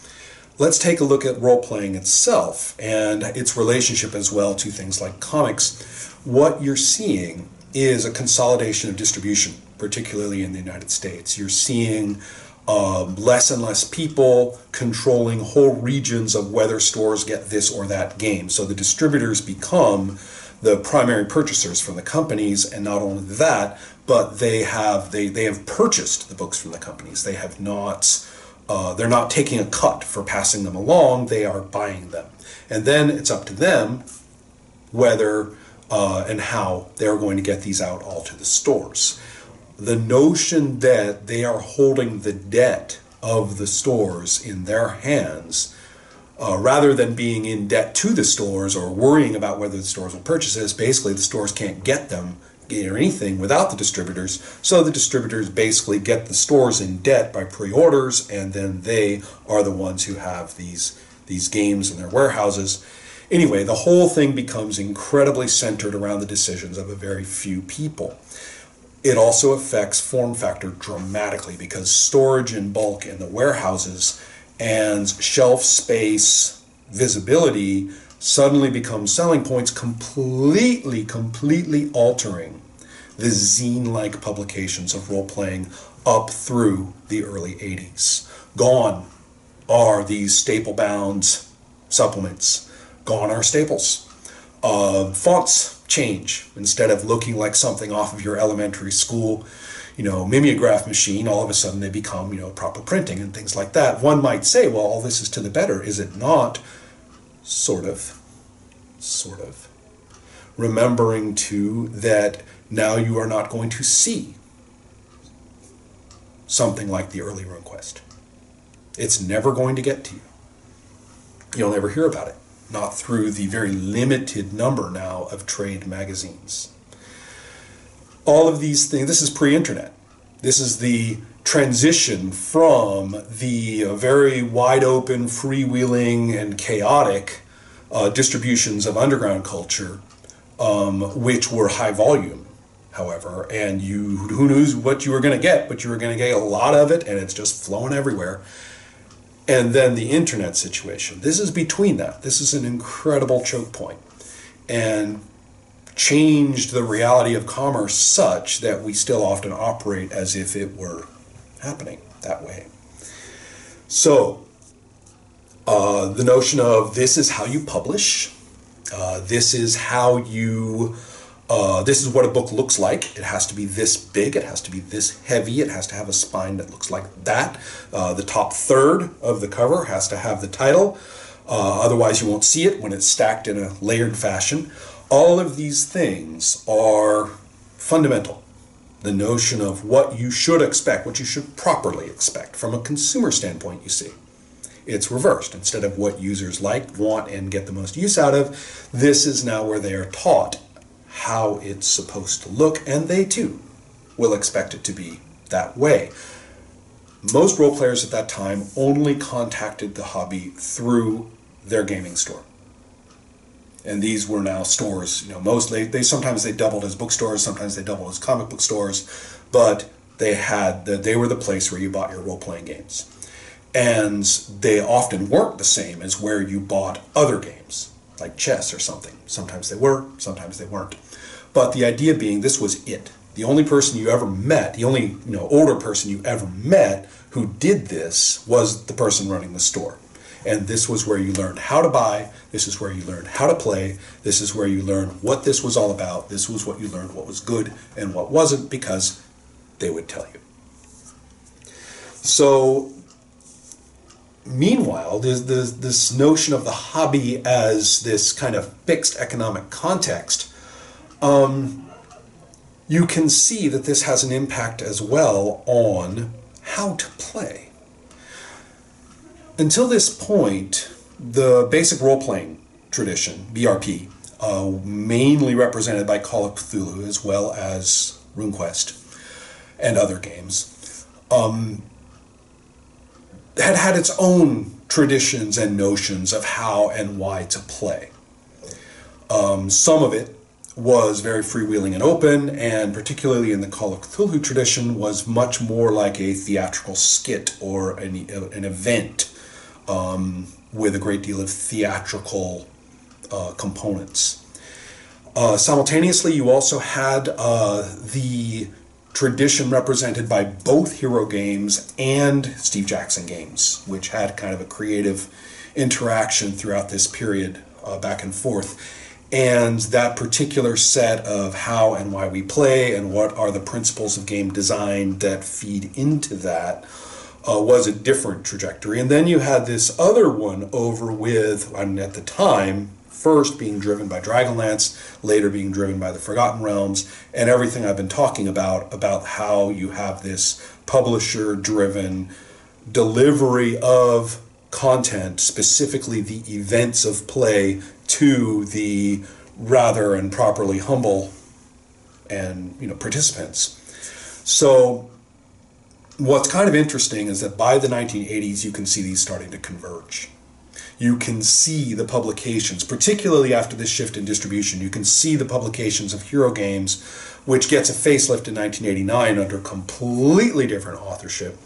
let's take a look at role-playing itself and its relationship as well to things like comics. What you're seeing is a consolidation of distribution, particularly in the United States. You're seeing less and less people controlling whole regions of whether stores get this or that game. So the distributors become the primary purchasers from the companies, and not only that, but they have purchased the books from the companies. They have not. They're not taking a cut for passing them along, they are buying them. And then it's up to them whether and how they're going to get these out all to the stores. The notion that they are holding the debt of the stores in their hands, rather than being in debt to the stores or worrying about whether the stores will purchase this, basically the stores can't get them or anything without the distributors, so the distributors basically get the stores in debt by pre-orders, and then they are the ones who have these games in their warehouses. Anyway, the whole thing becomes incredibly centered around the decisions of a very few people. It also affects form factor dramatically, because storage in bulk in the warehouses and shelf space visibility suddenly become selling points, completely altering the zine-like publications of role-playing up through the early 80s. Gone are these staple-bound supplements. Gone are staples. Fonts change. Instead of looking like something off of your elementary school, mimeograph machine, all of a sudden they become, proper printing and things like that. One might say, well, all this is to the better. Is it not? Sort of. Remembering too that now you are not going to see something like the early RuneQuest. It's never going to get to you. You'll never hear about it. Not through the very limited number now of trade magazines. All of these things, this is pre-internet. This is the transition from the very wide open, freewheeling, and chaotic distributions of underground culture, which were high volume, however, and who knows what you were going to get, but you were going to get a lot of it, and it's just flowing everywhere. And then the internet situation. This is between that. This is an incredible choke point, and changed the reality of commerce such that we still often operate as if it were happening that way. So, the notion of this is how you publish, this is how you, this is what a book looks like. It has to be this big, it has to be this heavy, it has to have a spine that looks like that. The top third of the cover has to have the title, otherwise you won't see it when it's stacked in a layered fashion. All of these things are fundamental. The notion of what you should expect, what you should properly expect from a consumer standpoint, you see. It's reversed. Instead of what users like, want, and get the most use out of, this is now where they are taught how it's supposed to look, and they too will expect it to be that way. Most role players at that time only contacted the hobby through their gaming store. And these were now stores, mostly, sometimes they doubled as bookstores, sometimes they doubled as comic book stores, but they were the place where you bought your role-playing games. And they often weren't the same as where you bought other games, like chess or something. Sometimes they were, sometimes they weren't. But the idea being, this was it. The only person you ever met, the only older person you ever met who did this was the person running the store. And this was where you learned how to buy, this is where you learned how to play, this is where you learned what this was all about, this was what you learned what was good and what wasn't, because they would tell you. So, meanwhile, there's this notion of the hobby as this kind of fixed economic context. You can see that this has an impact as well on how to play. Until this point, the basic role-playing tradition, BRP, mainly represented by Call of Cthulhu as well as RuneQuest and other games, had its own traditions and notions of how and why to play. Some of it was very freewheeling and open, and particularly in the Call of Cthulhu tradition was much more like a theatrical skit or an event with a great deal of theatrical components. Simultaneously, you also had the tradition represented by both Hero games and Steve Jackson games, which had kind of a creative interaction throughout this period, back and forth. And that particular set of how and why we play and what are the principles of game design that feed into that was a different trajectory. And then you had this other one over with, at the time, first being driven by Dragonlance, later being driven by the Forgotten Realms, and everything I've been talking about how you have this publisher-driven delivery of content, specifically the events of play, to the rather and properly humble and participants. So what's kind of interesting is that by the 1980s you can see these starting to converge. You can see the publications, particularly after this shift in distribution, you can see the publications of Hero games, which gets a facelift in 1989 under completely different authorship.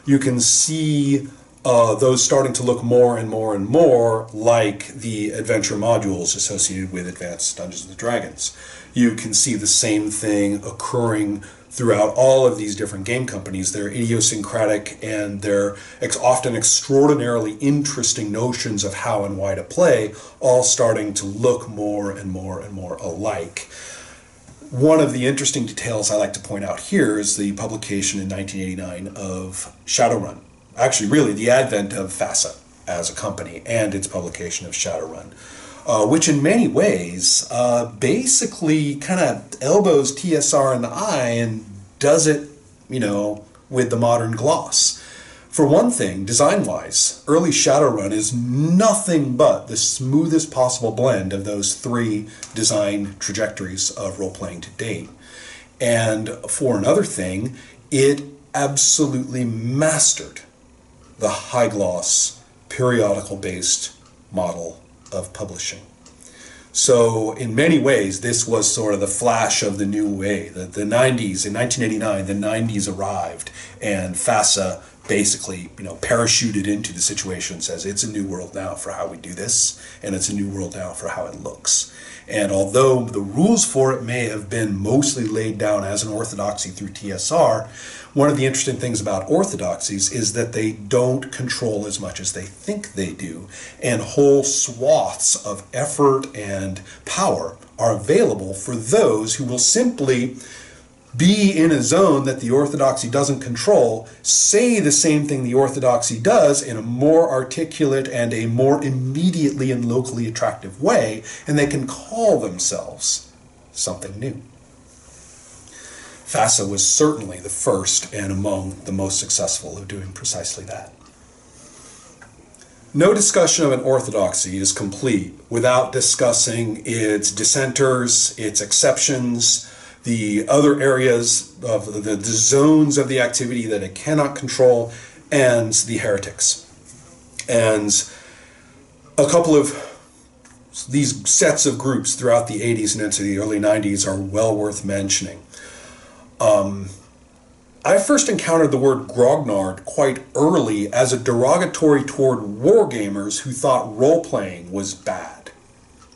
You can see those starting to look more and more and more like the adventure modules associated with Advanced Dungeons & Dragons. You can see the same thing occurring throughout all of these different game companies. Their idiosyncratic and their often extraordinarily interesting notions of how and why to play all starting to look more and more and more alike. One of the interesting details I like to point out here is the publication in 1989 of Shadowrun. Actually, really, the advent of FASA as a company and its publication of Shadowrun, which in many ways basically kind of elbows TSR in the eye and does it, with the modern gloss. For one thing, design-wise, early Shadowrun is nothing but the smoothest possible blend of those three design trajectories of role-playing to date. And for another thing, it absolutely mastered the high-gloss, periodical-based model of publishing. So in many ways, this was sort of the flash of the new way. The 90s, in 1989, the 90s arrived, and FASA basically, parachuted into the situation and says, it's a new world now for how we do this, and it's a new world now for how it looks. And although the rules for it may have been mostly laid down as an orthodoxy through TSR, one of the interesting things about orthodoxies is that they don't control as much as they think they do, and whole swaths of effort and power are available for those who will simply be in a zone that the orthodoxy doesn't control, say the same thing the orthodoxy does in a more articulate and a more immediately and locally attractive way, and they can call themselves something new. FASA was certainly the first and among the most successful of doing precisely that. No discussion of an orthodoxy is complete without discussing its dissenters, its exceptions, the other areas of the zones of the activity that it cannot control, and the heretics. And a couple of these sets of groups throughout the 80s and into the early 90s are well worth mentioning. I first encountered the word grognard quite early as a derogatory toward wargamers who thought role-playing was bad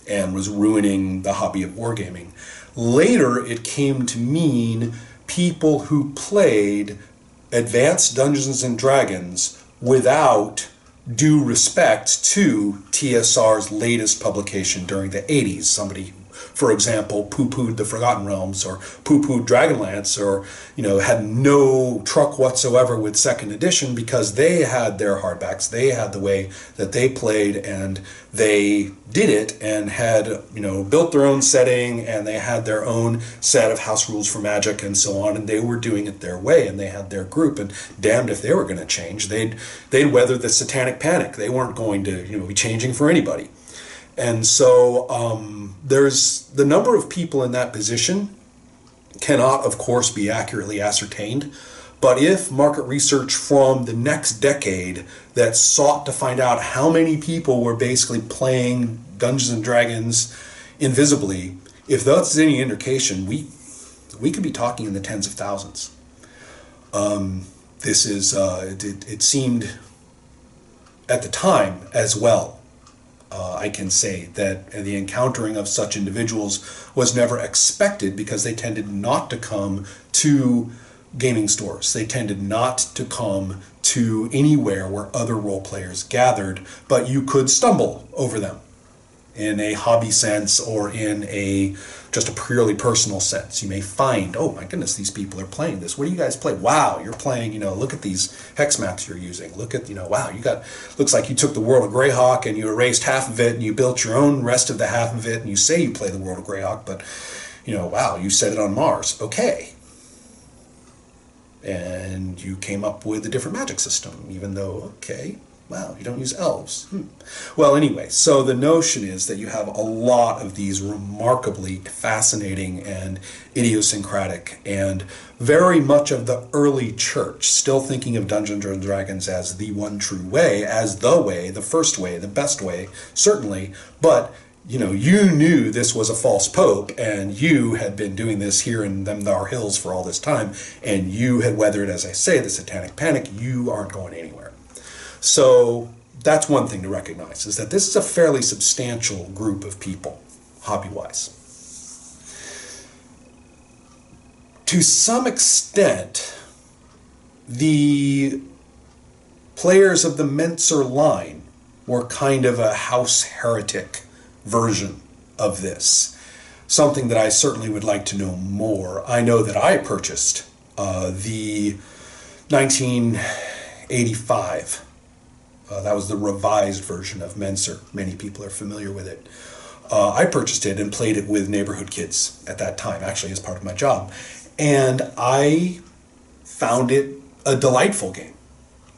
and was ruining the hobby of wargaming. Later, it came to mean people who played advanced Dungeons and Dragons without due respect to TSR's latest publication during the 80s. Somebody, for example, poo-pooed the Forgotten Realms or poo-pooed Dragonlance, or, had no truck whatsoever with second edition because they had their hardbacks, they had the way that they played, and they did it and had, built their own setting, and they had their own set of house rules for Magic and so on, and they were doing it their way, and they had their group, and damned if they were going to change. They'd weather the Satanic Panic. They weren't going to, be changing for anybody. And so there's the number of people in that position cannot, of course, be accurately ascertained. But if market research from the next decade that sought to find out how many people were basically playing Dungeons and Dragons invisibly, if that's any indication, we could be talking in the tens of thousands. This is it seemed at the time as well. I can say that the encountering of such individuals was never expected because they tended not to come to gaming stores. They tended not to come to anywhere where other role players gathered, but you could stumble over them in a hobby sense or in just a purely personal sense. You may find, oh my goodness, these people are playing this. What do you guys play? Wow, you're playing, look at these hex maps you're using. Look at, wow, looks like you took the World of Greyhawk and you erased half of it and you built your own rest of the half of it, and you say you play the World of Greyhawk, but, wow, you set it on Mars. Okay. And you came up with a different magic system, even though, okay, wow, you don't use elves. Well, anyway, so the notion is that you have a lot of these remarkably fascinating and idiosyncratic and very much of the early church, still thinking of Dungeons and Dragons as the one true way, as the way, the first way, the best way, certainly, but you knew this was a false pope, and you had been doing this here in them thar hills for all this time, and you had weathered, as I say, the Satanic Panic. You aren't going anywhere. So that's one thing to recognize, is that this is a fairly substantial group of people, hobby-wise. To some extent, the players of the Menser line were kind of a house heretic version of this. Something that I certainly would like to know more. I know that I purchased the 1985. That was the revised version of Menser. Many people are familiar with it. I purchased it and played it with neighborhood kids at that time, actually as part of my job. And I found it a delightful game.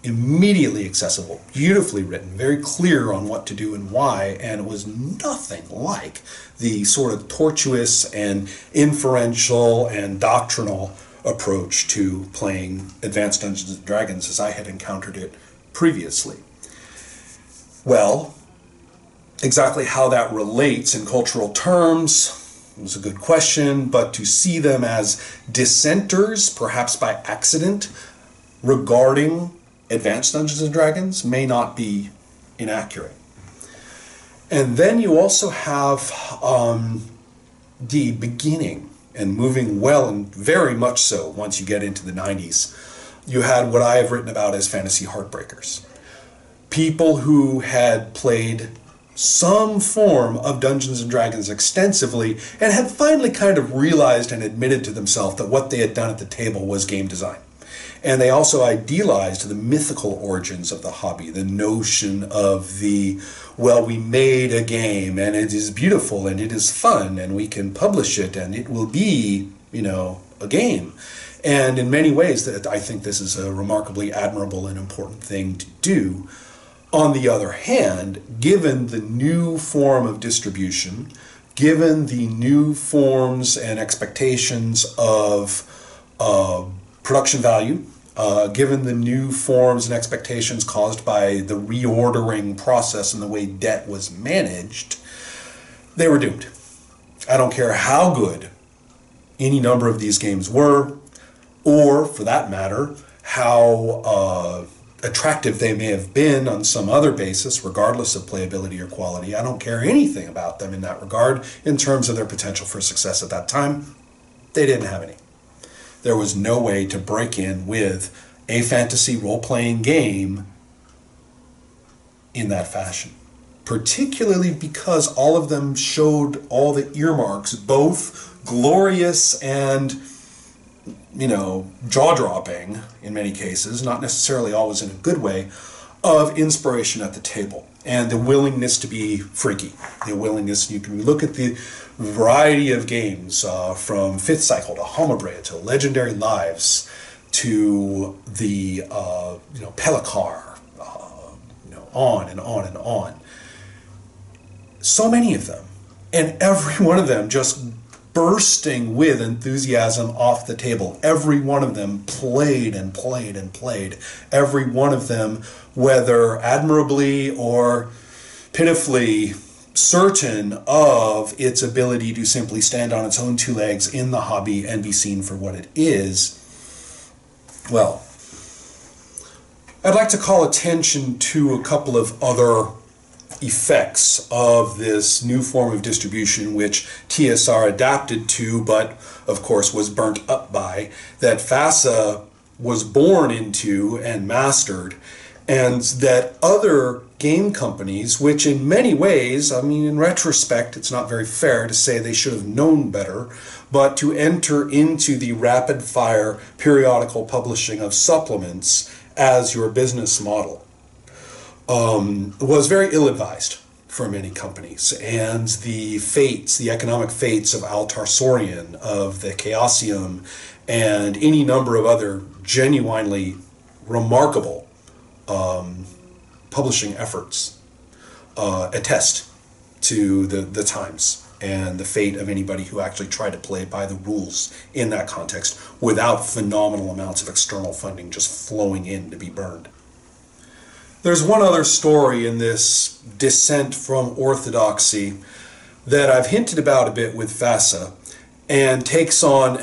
Immediately accessible, beautifully written, very clear on what to do and why, and it was nothing like the sort of tortuous and inferential and doctrinal approach to playing Advanced Dungeons and Dragons as I had encountered it previously. Well, exactly how that relates in cultural terms was a good question, but to see them as dissenters, perhaps by accident, regarding Advanced Dungeons and Dragons may not be inaccurate. And then you also have the beginning, and moving well and very much so once you get into the 90s, you had what I have written about as fantasy heartbreakers. People who had played some form of Dungeons and Dragons extensively and had finally kind of realized and admitted to themselves that what they had done at the table was game design. And they also idealized the mythical origins of the hobby, the notion of we made a game and it is beautiful and it is fun and we can publish it and it will be, a game. And in many ways, I think this is a remarkably admirable and important thing to do. On the other hand, given the new form of distribution, given the new forms and expectations of production value, given the new forms and expectations caused by the reordering process and the way debt was managed, they were doomed. I don't care how good any number of these games were, or for that matter, how attractive they may have been on some other basis, regardless of playability or quality. I don't care anything about them in that regard in terms of their potential for success at that time. They didn't have any. There was no way to break in with a fantasy role-playing game in that fashion, particularly because all of them showed all the earmarks, both glorious and, jaw-dropping in many cases, not necessarily always in a good way, of inspiration at the table and the willingness to be freaky. The willingness, you can look at the variety of games from 5th Cycle to Homebrew to Legendary Lives to the Pelicar, on and on and on. So many of them, and every one of them just bursting with enthusiasm off the table. Every one of them played and played and played. Every one of them, whether admirably or pitifully certain of its ability to simply stand on its own two legs in the hobby and be seen for what it is. Well, I'd like to call attention to a couple of other effects of this new form of distribution which TSR adapted to, but of course was burnt up by, that FASA was born into and mastered, and that other game companies, which in many ways, in retrospect, it's not very fair to say they should have known better, but to enter into the rapid-fire periodical publishing of supplements as your business model was very ill-advised for many companies. And the fates, the economic fates of Altarsorian, of the Chaosium, and any number of other genuinely remarkable publishing efforts attest to the times and the fate of anybody who actually tried to play by the rules in that context without phenomenal amounts of external funding just flowing in to be burned. There's one other story in this descent from orthodoxy that I've hinted about a bit with FASA and takes on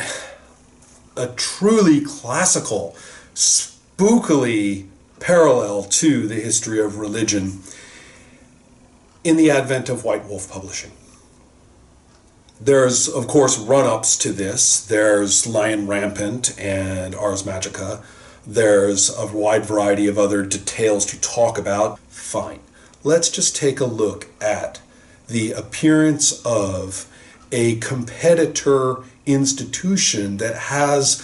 a truly classical, spookily parallel to the history of religion in the advent of White Wolf Publishing. There's, of course, run-ups to this. There's Lion Rampant and Ars Magica. There's a wide variety of other details to talk about. Fine. Let's just take a look at the appearance of a competitor institution that has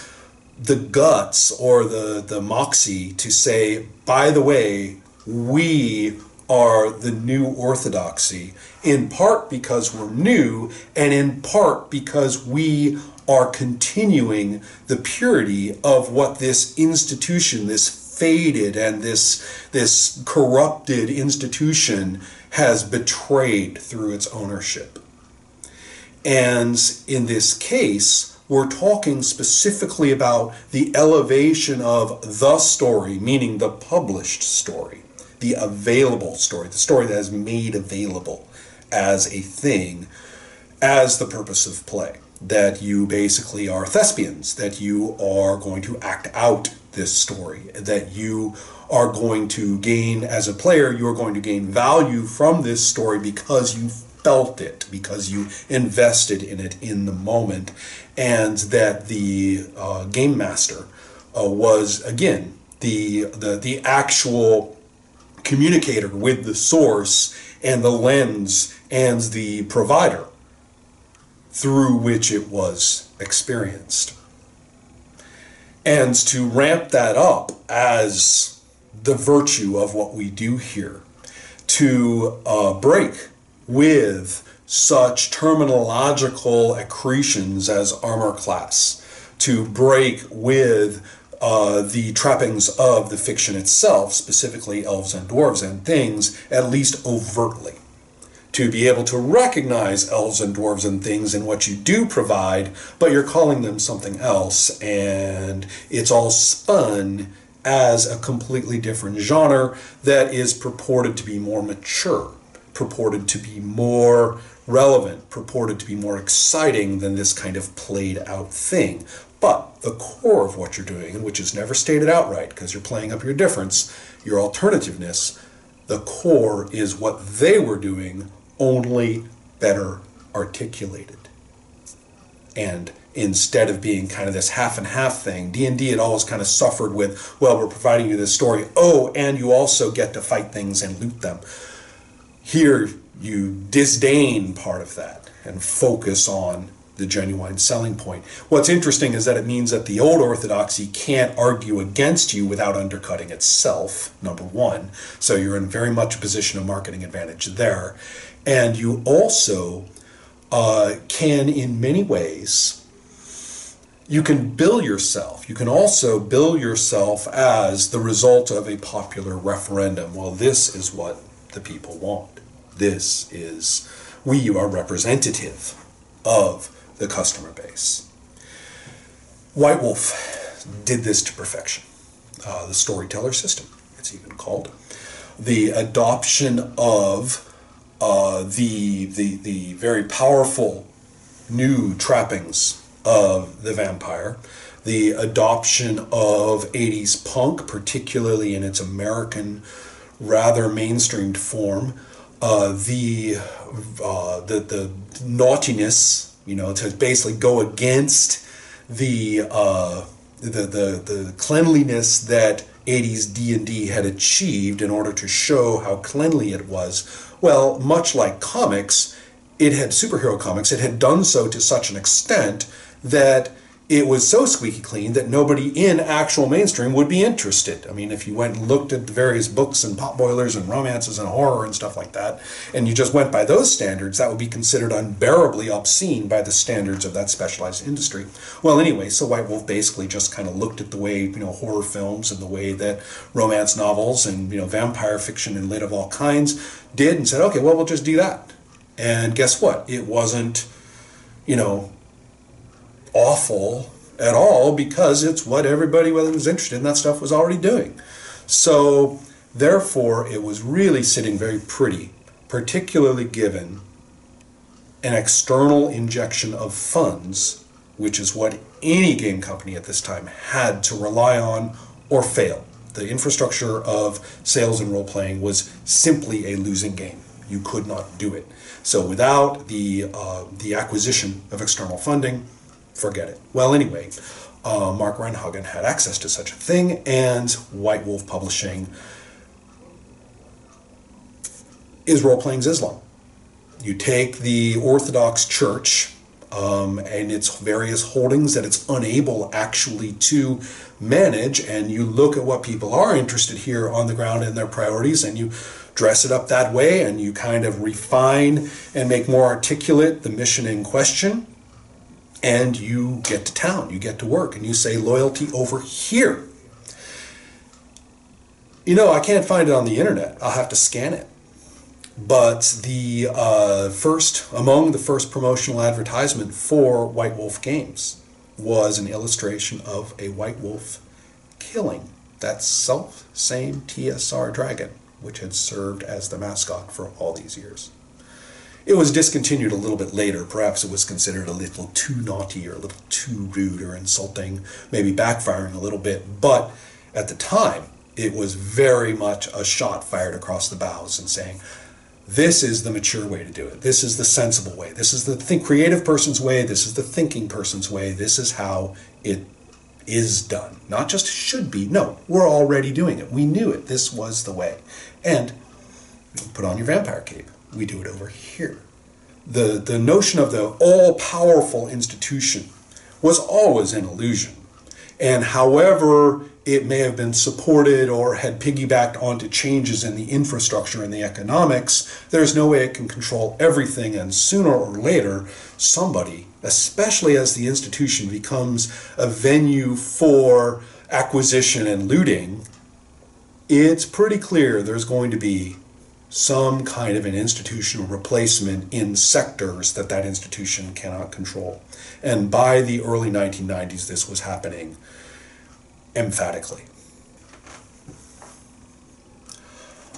the guts or the moxie to say, by the way, we are the new orthodoxy, in part because we're new, and in part because we are continuing the purity of what this institution, this faded and this corrupted institution has betrayed through its ownership. And in this case, we're talking specifically about the elevation of the story, meaning the published story, the available story, the story that is made available as a thing, as the purpose of play. That you basically are thespians, that you are going to act out this story, that you are going to gain, as a player, you are going to gain value from this story because you felt it, because you invested in it in the moment, and that the game master was, again, the actual communicator with the source and the lens and the provider through which it was experienced. And to ramp that up as the virtue of what we do here, to break with such terminological accretions as armor class, to break with the trappings of the fiction itself, specifically elves and dwarves and things, at least overtly. To be able to recognize elves and dwarves and things in what you do provide, but you're calling them something else, and it's all spun as a completely different genre that is purported to be more mature, purported to be more relevant, purported to be more exciting than this kind of played out thing. But the core of what you're doing, which is never stated outright because you're playing up your difference, your alternativeness, the core is what they were doing, only better articulated. And instead of being kind of this half and half thing, D&D had always kind of suffered with, well, we're providing you this story, oh, and you also get to fight things and loot them. Here, you disdain part of that and focus on the genuine selling point. What's interesting is that it means that the old orthodoxy can't argue against you without undercutting itself, number one. So you're in very much a position of marketing advantage there. And you also can, in many ways, you can bill yourself. You can also bill yourself as the result of a popular referendum. Well, this is what the people want. This is, we are representative of the customer base. White Wolf did this to perfection. The storyteller system, it's even called. The adoption of the very powerful new trappings of the vampire, the adoption of 80s punk, particularly in its American, rather mainstreamed form, the naughtiness, to basically go against the cleanliness that 80s D&D had achieved in order to show how cleanly it was. Well, much like comics, it had superhero comics, it had done so to such an extent that it was so squeaky clean that nobody in actual mainstream would be interested. I mean, if you went and looked at the various books and potboilers and romances and horror and stuff like that, and you just went by those standards, that would be considered unbearably obscene by the standards of that specialized industry. Well, anyway, so White Wolf basically just kind of looked at the way, horror films and the way that romance novels and, vampire fiction and lit of all kinds did, and said, okay, well, we'll just do that. And guess what? It wasn't, awful at all, because it's what everybody who was interested in that stuff was already doing. So therefore it was really sitting very pretty, particularly given an external injection of funds, which is what any game company at this time had to rely on or fail. The infrastructure of sales and role-playing was simply a losing game. You could not do it. So without the acquisition of external funding, forget it. Well, anyway, Mark Reinhagen had access to such a thing, and White Wolf Publishing is role-playing Islam. You take the Orthodox Church and its various holdings that it's unable actually to manage, and you look at what people are interested here on the ground and their priorities, and you dress it up that way, and you kind of refine and make more articulate the mission in question. And you get to town, you get to work, and you say loyalty over here. I can't find it on the internet. I'll have to scan it. But among the first promotional advertisement for White Wolf games was an illustration of a White Wolf killing that same TSR dragon, which had served as the mascot for all these years. It was discontinued a little bit later. Perhaps it was considered a little too naughty or a little too rude or insulting, maybe backfiring a little bit. But at the time, it was very much a shot fired across the bows and saying, this is the mature way to do it. This is the sensible way. This is the creative person's way. This is the thinking person's way. This is how it is done. Not just should be. No, we're already doing it. We knew it. This was the way. And put on your vampire cape. We do it over here. The notion of the all-powerful institution was always an illusion. And however it may have been supported or had piggybacked onto changes in the infrastructure and the economics, there's no way it can control everything, and sooner or later, somebody, especially as the institution becomes a venue for acquisition and looting, it's pretty clear there's going to be some kind of an institutional replacement in sectors that that institution cannot control. And by the early 1990s, this was happening emphatically.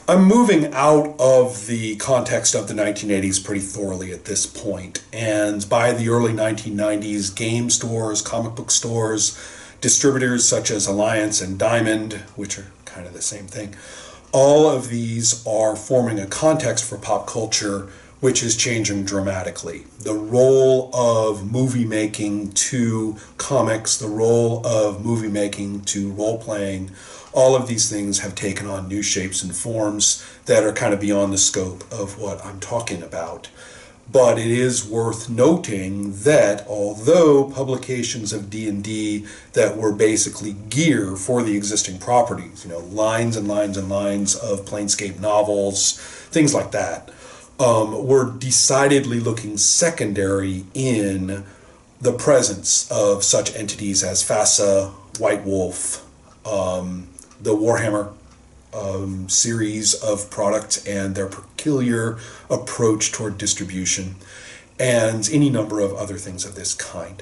I'm moving out of the context of the 1980s pretty thoroughly at this point, and by the early 1990s, game stores, comic book stores, distributors such as Alliance and Diamond, which are kind of the same thing, all of these are forming a context for pop culture which is changing dramatically. The role of movie making to comics, the role of movie making to role-playing, all of these things have taken on new shapes and forms that are kind of beyond the scope of what I'm talking about. But it is worth noting that although publications of D&D that were basically gear for the existing properties, lines and lines and lines of Planescape novels, things like that, were decidedly looking secondary in the presence of such entities as FASA, White Wolf, the Warhammer series of products and their peculiar approach toward distribution, and any number of other things of this kind.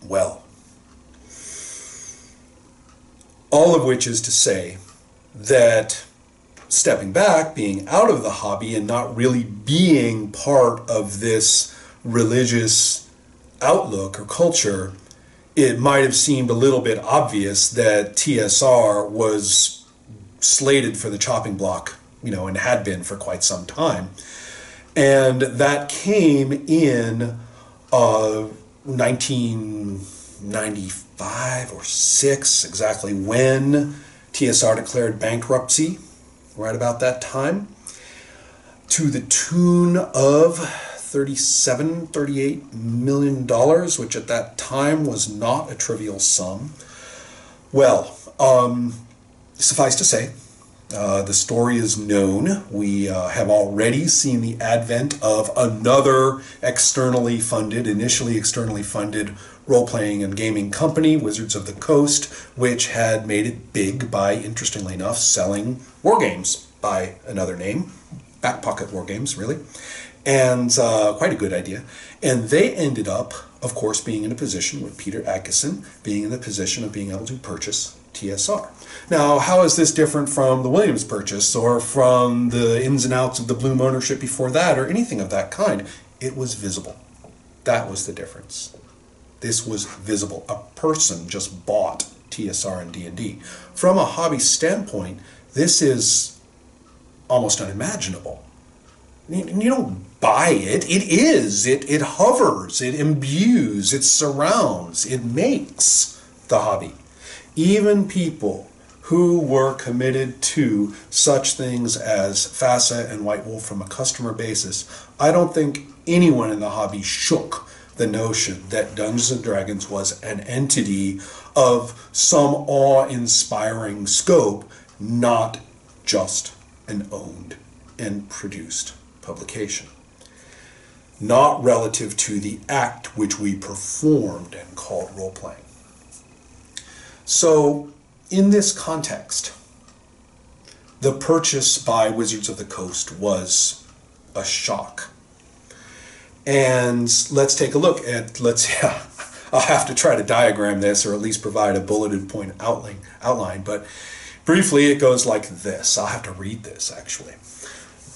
Well, all of which is to say that stepping back, being out of the hobby and not really being part of this religious outlook or culture, it might have seemed a little bit obvious that TSR was slated for the chopping block, and had been for quite some time. And that came in 1995 or 6, exactly when TSR declared bankruptcy, right about that time, to the tune of $38 million, which at that time was not a trivial sum. Well, suffice to say, the story is known. We have already seen the advent of another initially externally funded role-playing and gaming company, Wizards of the Coast, which had made it big by, interestingly enough, selling war games by another name. Back pocket war games, really. And quite a good idea. And they ended up, of course, being in a position with Peter Adkison being in the position of being able to purchase TSR. Now, how is this different from the Williams purchase or from the ins and outs of the Bloom ownership before that or anything of that kind? It was visible. That was the difference. This was visible. A person just bought TSR and D&D. From a hobby standpoint, this is almost unimaginable. You don't buy it. It is. It hovers. It imbues. It surrounds. It makes the hobby. Even people who were committed to such things as FASA and White Wolf from a customer basis, I don't think anyone in the hobby shook the notion that Dungeons & Dragons was an entity of some awe-inspiring scope, not just an owned and produced publication. Not relative to the act which we performed and called role-playing. So, in this context, the purchase by Wizards of the Coast was a shock. And let's take a look at, I'll have to try to diagram this or at least provide a bulleted point outline, but briefly it goes like this. I'll have to read this actually.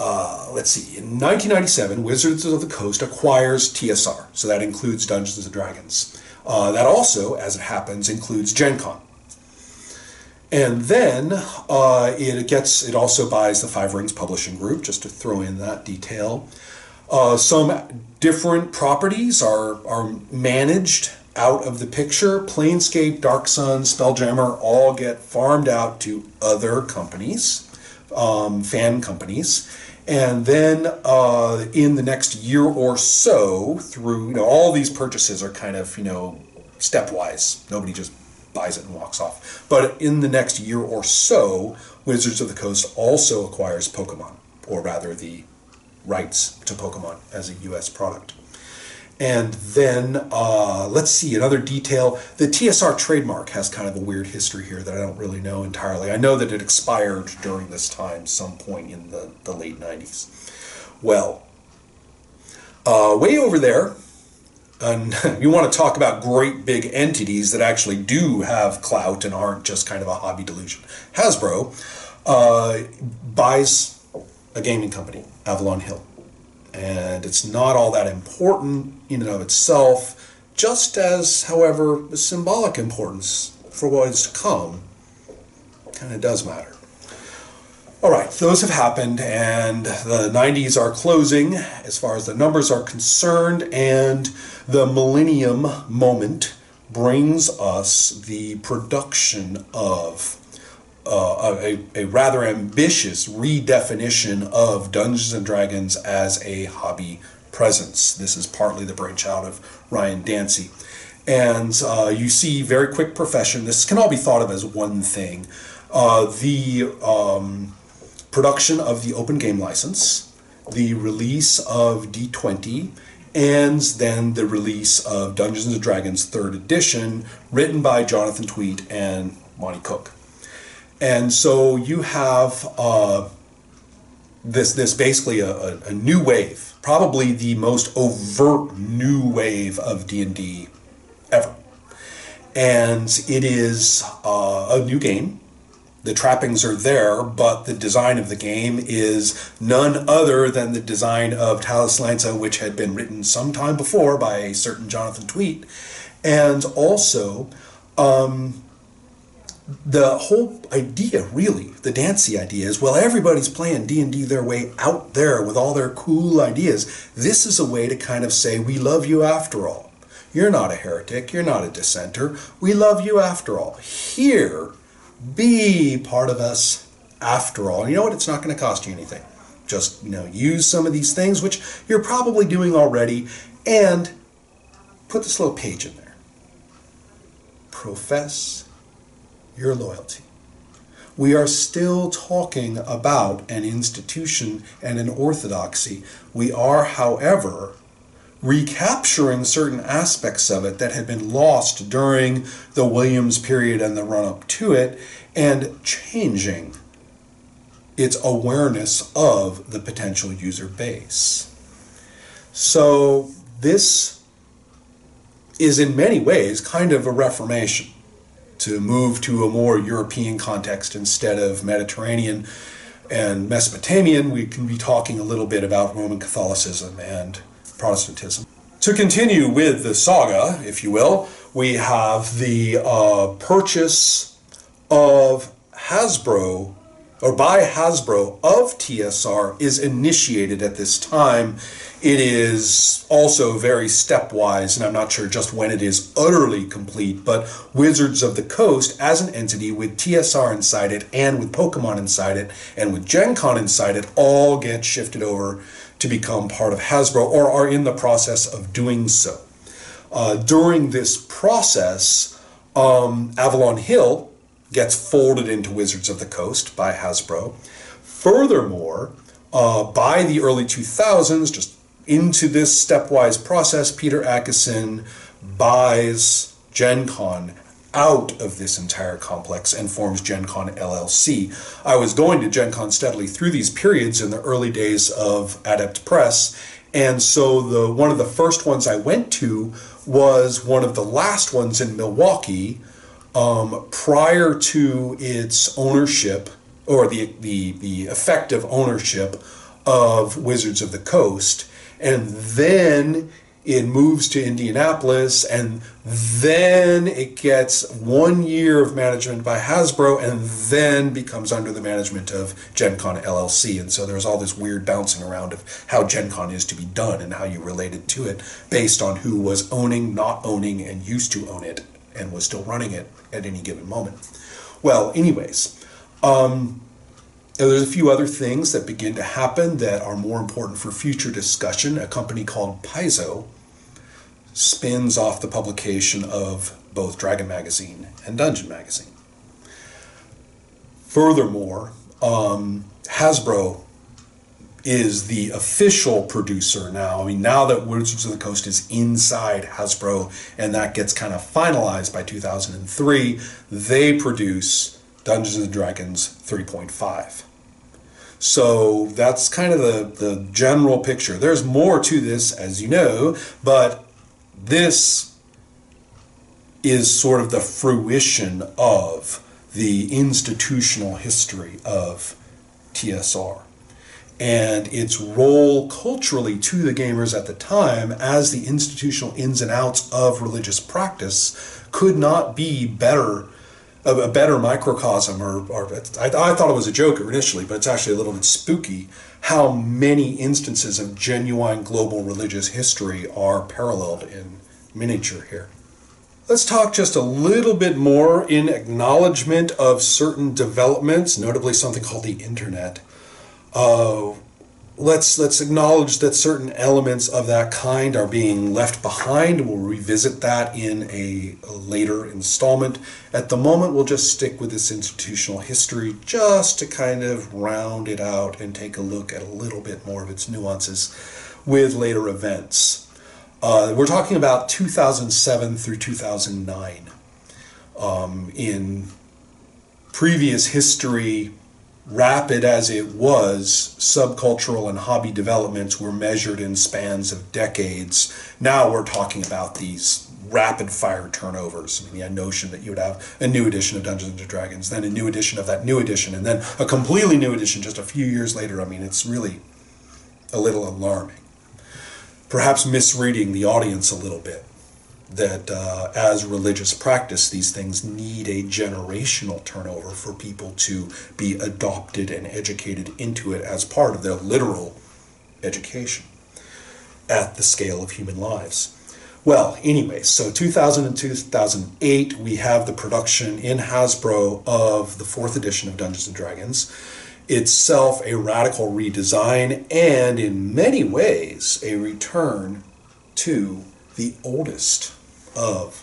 Let's see. In 1997, Wizards of the Coast acquires TSR, so that includes Dungeons & Dragons. That also, as it happens, includes Gen Con. And then it also buys the Five Rings Publishing Group, just to throw in that detail. Some different properties are managed out of the picture. Planescape, Dark Sun, Spelljammer all get farmed out to other companies, fan companies. And then in the next year or so, through, all these purchases are kind of, stepwise. Nobody just buys it and walks off. But in the next year or so, Wizards of the Coast also acquires Pokemon, or rather the rights to Pokemon as a U.S. product. And then, let's see, another detail. The TSR trademark has kind of a weird history here that I don't really know entirely. I know that it expired during this time, some point in the late 90s. Well, way over there, and you want to talk about great big entities that actually do have clout and aren't just kind of a hobby delusion. Hasbro buys a gaming company, Avalon Hill. And it's not all that important in and of itself, just as, however, the symbolic importance for what is to come kind of does matter. All right, those have happened, and the 90s are closing as far as the numbers are concerned, and the millennium moment brings us the production of a rather ambitious redefinition of Dungeons and Dragons as a hobby presence. This is partly the brainchild of Ryan Dancy. And you see very quick profession. This can all be thought of as one thing. The production of the open game license, the release of D20, and then the release of Dungeons and Dragons 3rd edition, written by Jonathan Tweet and Monty Cook. And so you have this basically a new wave, probably the most overt new wave of D&D ever. And it is a new game. The trappings are there, but the design of the game is none other than the design of Talos Lanza, which had been written some time before by a certain Jonathan Tweet. And also, the whole idea, really, the Dancy idea is, well, everybody's playing D&D their way out there with all their cool ideas. This is a way to kind of say, we love you after all. You're not a heretic. You're not a dissenter. We love you after all. Here, be part of us after all. And you know what? It's not going to cost you anything. Just, use some of these things, which you're probably doing already, and put this little page in there. Profess your loyalty. We are still talking about an institution and an orthodoxy. We are, however, recapturing certain aspects of it that had been lost during the Williams period and the run-up to it, and changing its awareness of the potential user base. So this is in many ways kind of a reformation, to move to a more European context instead of Mediterranean and Mesopotamian. We can be talking a little bit about Roman Catholicism and Protestantism. To continue with the saga, if you will, we have the purchase of Hasbro, or by Hasbro of TSR, is initiated at this time. It is also very stepwise, and I'm not sure just when it is utterly complete, but Wizards of the Coast as an entity with TSR inside it, and with Pokemon inside it, and with Gen Con inside it, all get shifted over to become part of Hasbro, or are in the process of doing so. During this process, Avalon Hill gets folded into Wizards of the Coast by Hasbro. Furthermore, by the early 2000s, just into this stepwise process, Peter Adkison buys Gen Con out of this entire complex and forms Gen Con LLC. I was going to Gen Con steadily through these periods in the early days of Adept Press, and so one of the first ones I went to was one of the last ones in Milwaukee, prior to its ownership, or the effective ownership of Wizards of the Coast. And then it moves to Indianapolis, and then it gets 1 year of management by Hasbro, and then becomes under the management of Gen Con LLC. And so there's all this weird bouncing around of how Gen Con is to be done and how you related to it based on who was owning, not owning, and used to own it, and was still running it at any given moment. Well, anyways, there's a few other things that begin to happen that are more important for future discussion. A company called Paizo spins off the publication of both Dragon Magazine and Dungeon Magazine. Furthermore, Hasbro is the official producer now. I mean, now that Wizards of the Coast is inside Hasbro, and that gets kind of finalized by 2003, they produce Dungeons & Dragons 3.5. So that's kind of the general picture. There's more to this, as you know, but this is sort of the fruition of the institutional history of TSR and its role culturally to the gamers at the time as the institutional ins and outs of religious practice could not be a better microcosm, or I thought it was a joke initially, but it's actually a little bit spooky how many instances of genuine global religious history are paralleled in miniature here. Let's talk just a little bit more in acknowledgement of certain developments, notably something called the internet. Let's acknowledge that certain elements of that kind are being left behind. We'll revisit that in a later installment. At the moment, we'll just stick with this institutional history just to kind of round it out and take a look at a little bit more of its nuances with later events. We're talking about 2007 through 2009. In previous history, rapid as it was, subcultural and hobby developments were measured in spans of decades. Now we're talking about these rapid fire turnovers. I mean, the notion that you would have a new edition of Dungeons & Dragons, then a new edition of that new edition, and then a completely new edition just a few years later. I mean, it's really a little alarming. Perhaps misreading the audience a little bit, that as religious practice, these things need a generational turnover for people to be adopted and educated into it as part of their literal education at the scale of human lives. Well, anyway, so 2000 and 2008, we have the production in Hasbro of the 4th edition of Dungeons & Dragons. Itself a radical redesign and in many ways a return to the oldest of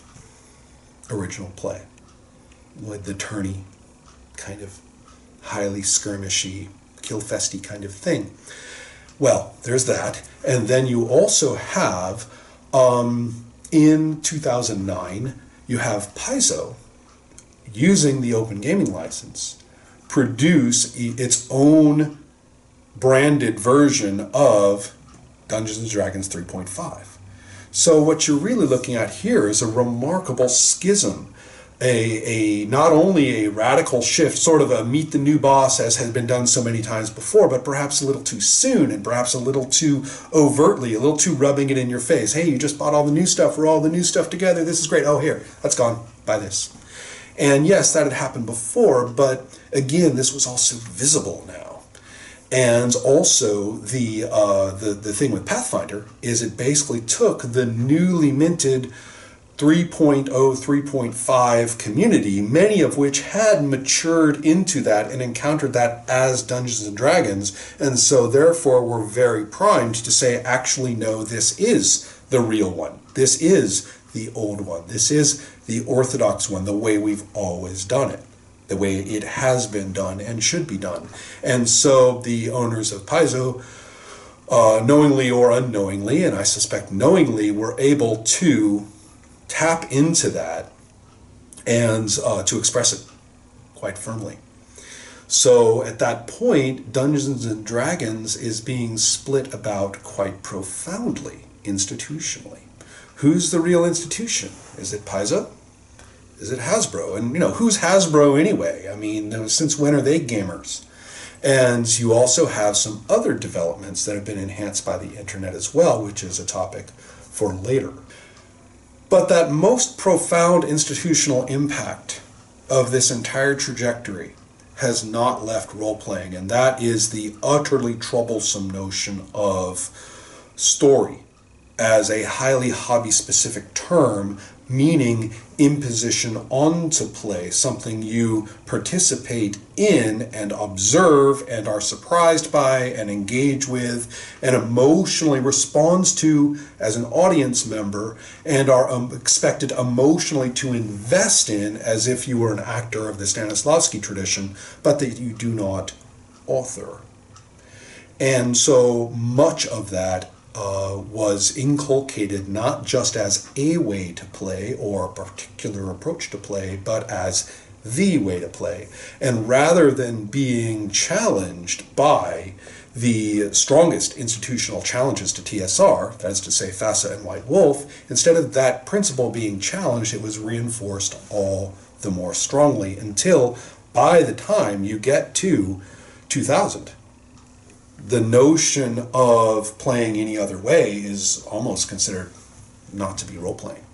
original play, with the tourney kind of highly skirmishy, killfesty kind of thing. Well, there's that. And then you also have in 2009 you have Paizo using the Open Gaming License produce its own branded version of Dungeons & Dragons 3.5. So what you're really looking at here is a remarkable schism, not only a radical shift, sort of a meet the new boss as has been done so many times before, but perhaps a little too soon and perhaps a little too overtly, a little too rubbing it in your face. Hey, you just bought all the new stuff, we're all the new stuff together, this is great, oh here, that's gone, buy this. And yes, that had happened before, but again, this was also visible now. And also, the thing with Pathfinder is it basically took the newly minted 3.0, 3.5 community, many of which had matured into that and encountered that as Dungeons & Dragons, and so therefore were very primed to say, actually, no, this is the real one. This is the old one. This is the orthodox one, the way we've always done it, the way it has been done and should be done. And so the owners of Paizo, knowingly or unknowingly, and I suspect knowingly, were able to tap into that and to express it quite firmly. So at that point, Dungeons & Dragons is being split about quite profoundly institutionally. Who's the real institution? Is it Paizo? Is it Hasbro? And, who's Hasbro anyway? I mean, since when are they gamers? And you also have some other developments that have been enhanced by the internet as well, which is a topic for later. But that most profound institutional impact of this entire trajectory has not left role-playing, and that is the utterly troublesome notion of story as a highly hobby-specific term, meaning imposition onto play, something you participate in and observe and are surprised by and engage with and emotionally responds to as an audience member and are expected emotionally to invest in as if you were an actor of the Stanislavski tradition, but that you do not author. And so much of that was inculcated not just as a way to play or a particular approach to play, but as the way to play. And rather than being challenged by the strongest institutional challenges to TSR, that is to say FASA and White Wolf, instead of that principle being challenged, it was reinforced all the more strongly until by the time you get to 2000, the notion of playing any other way is almost considered not to be role-playing.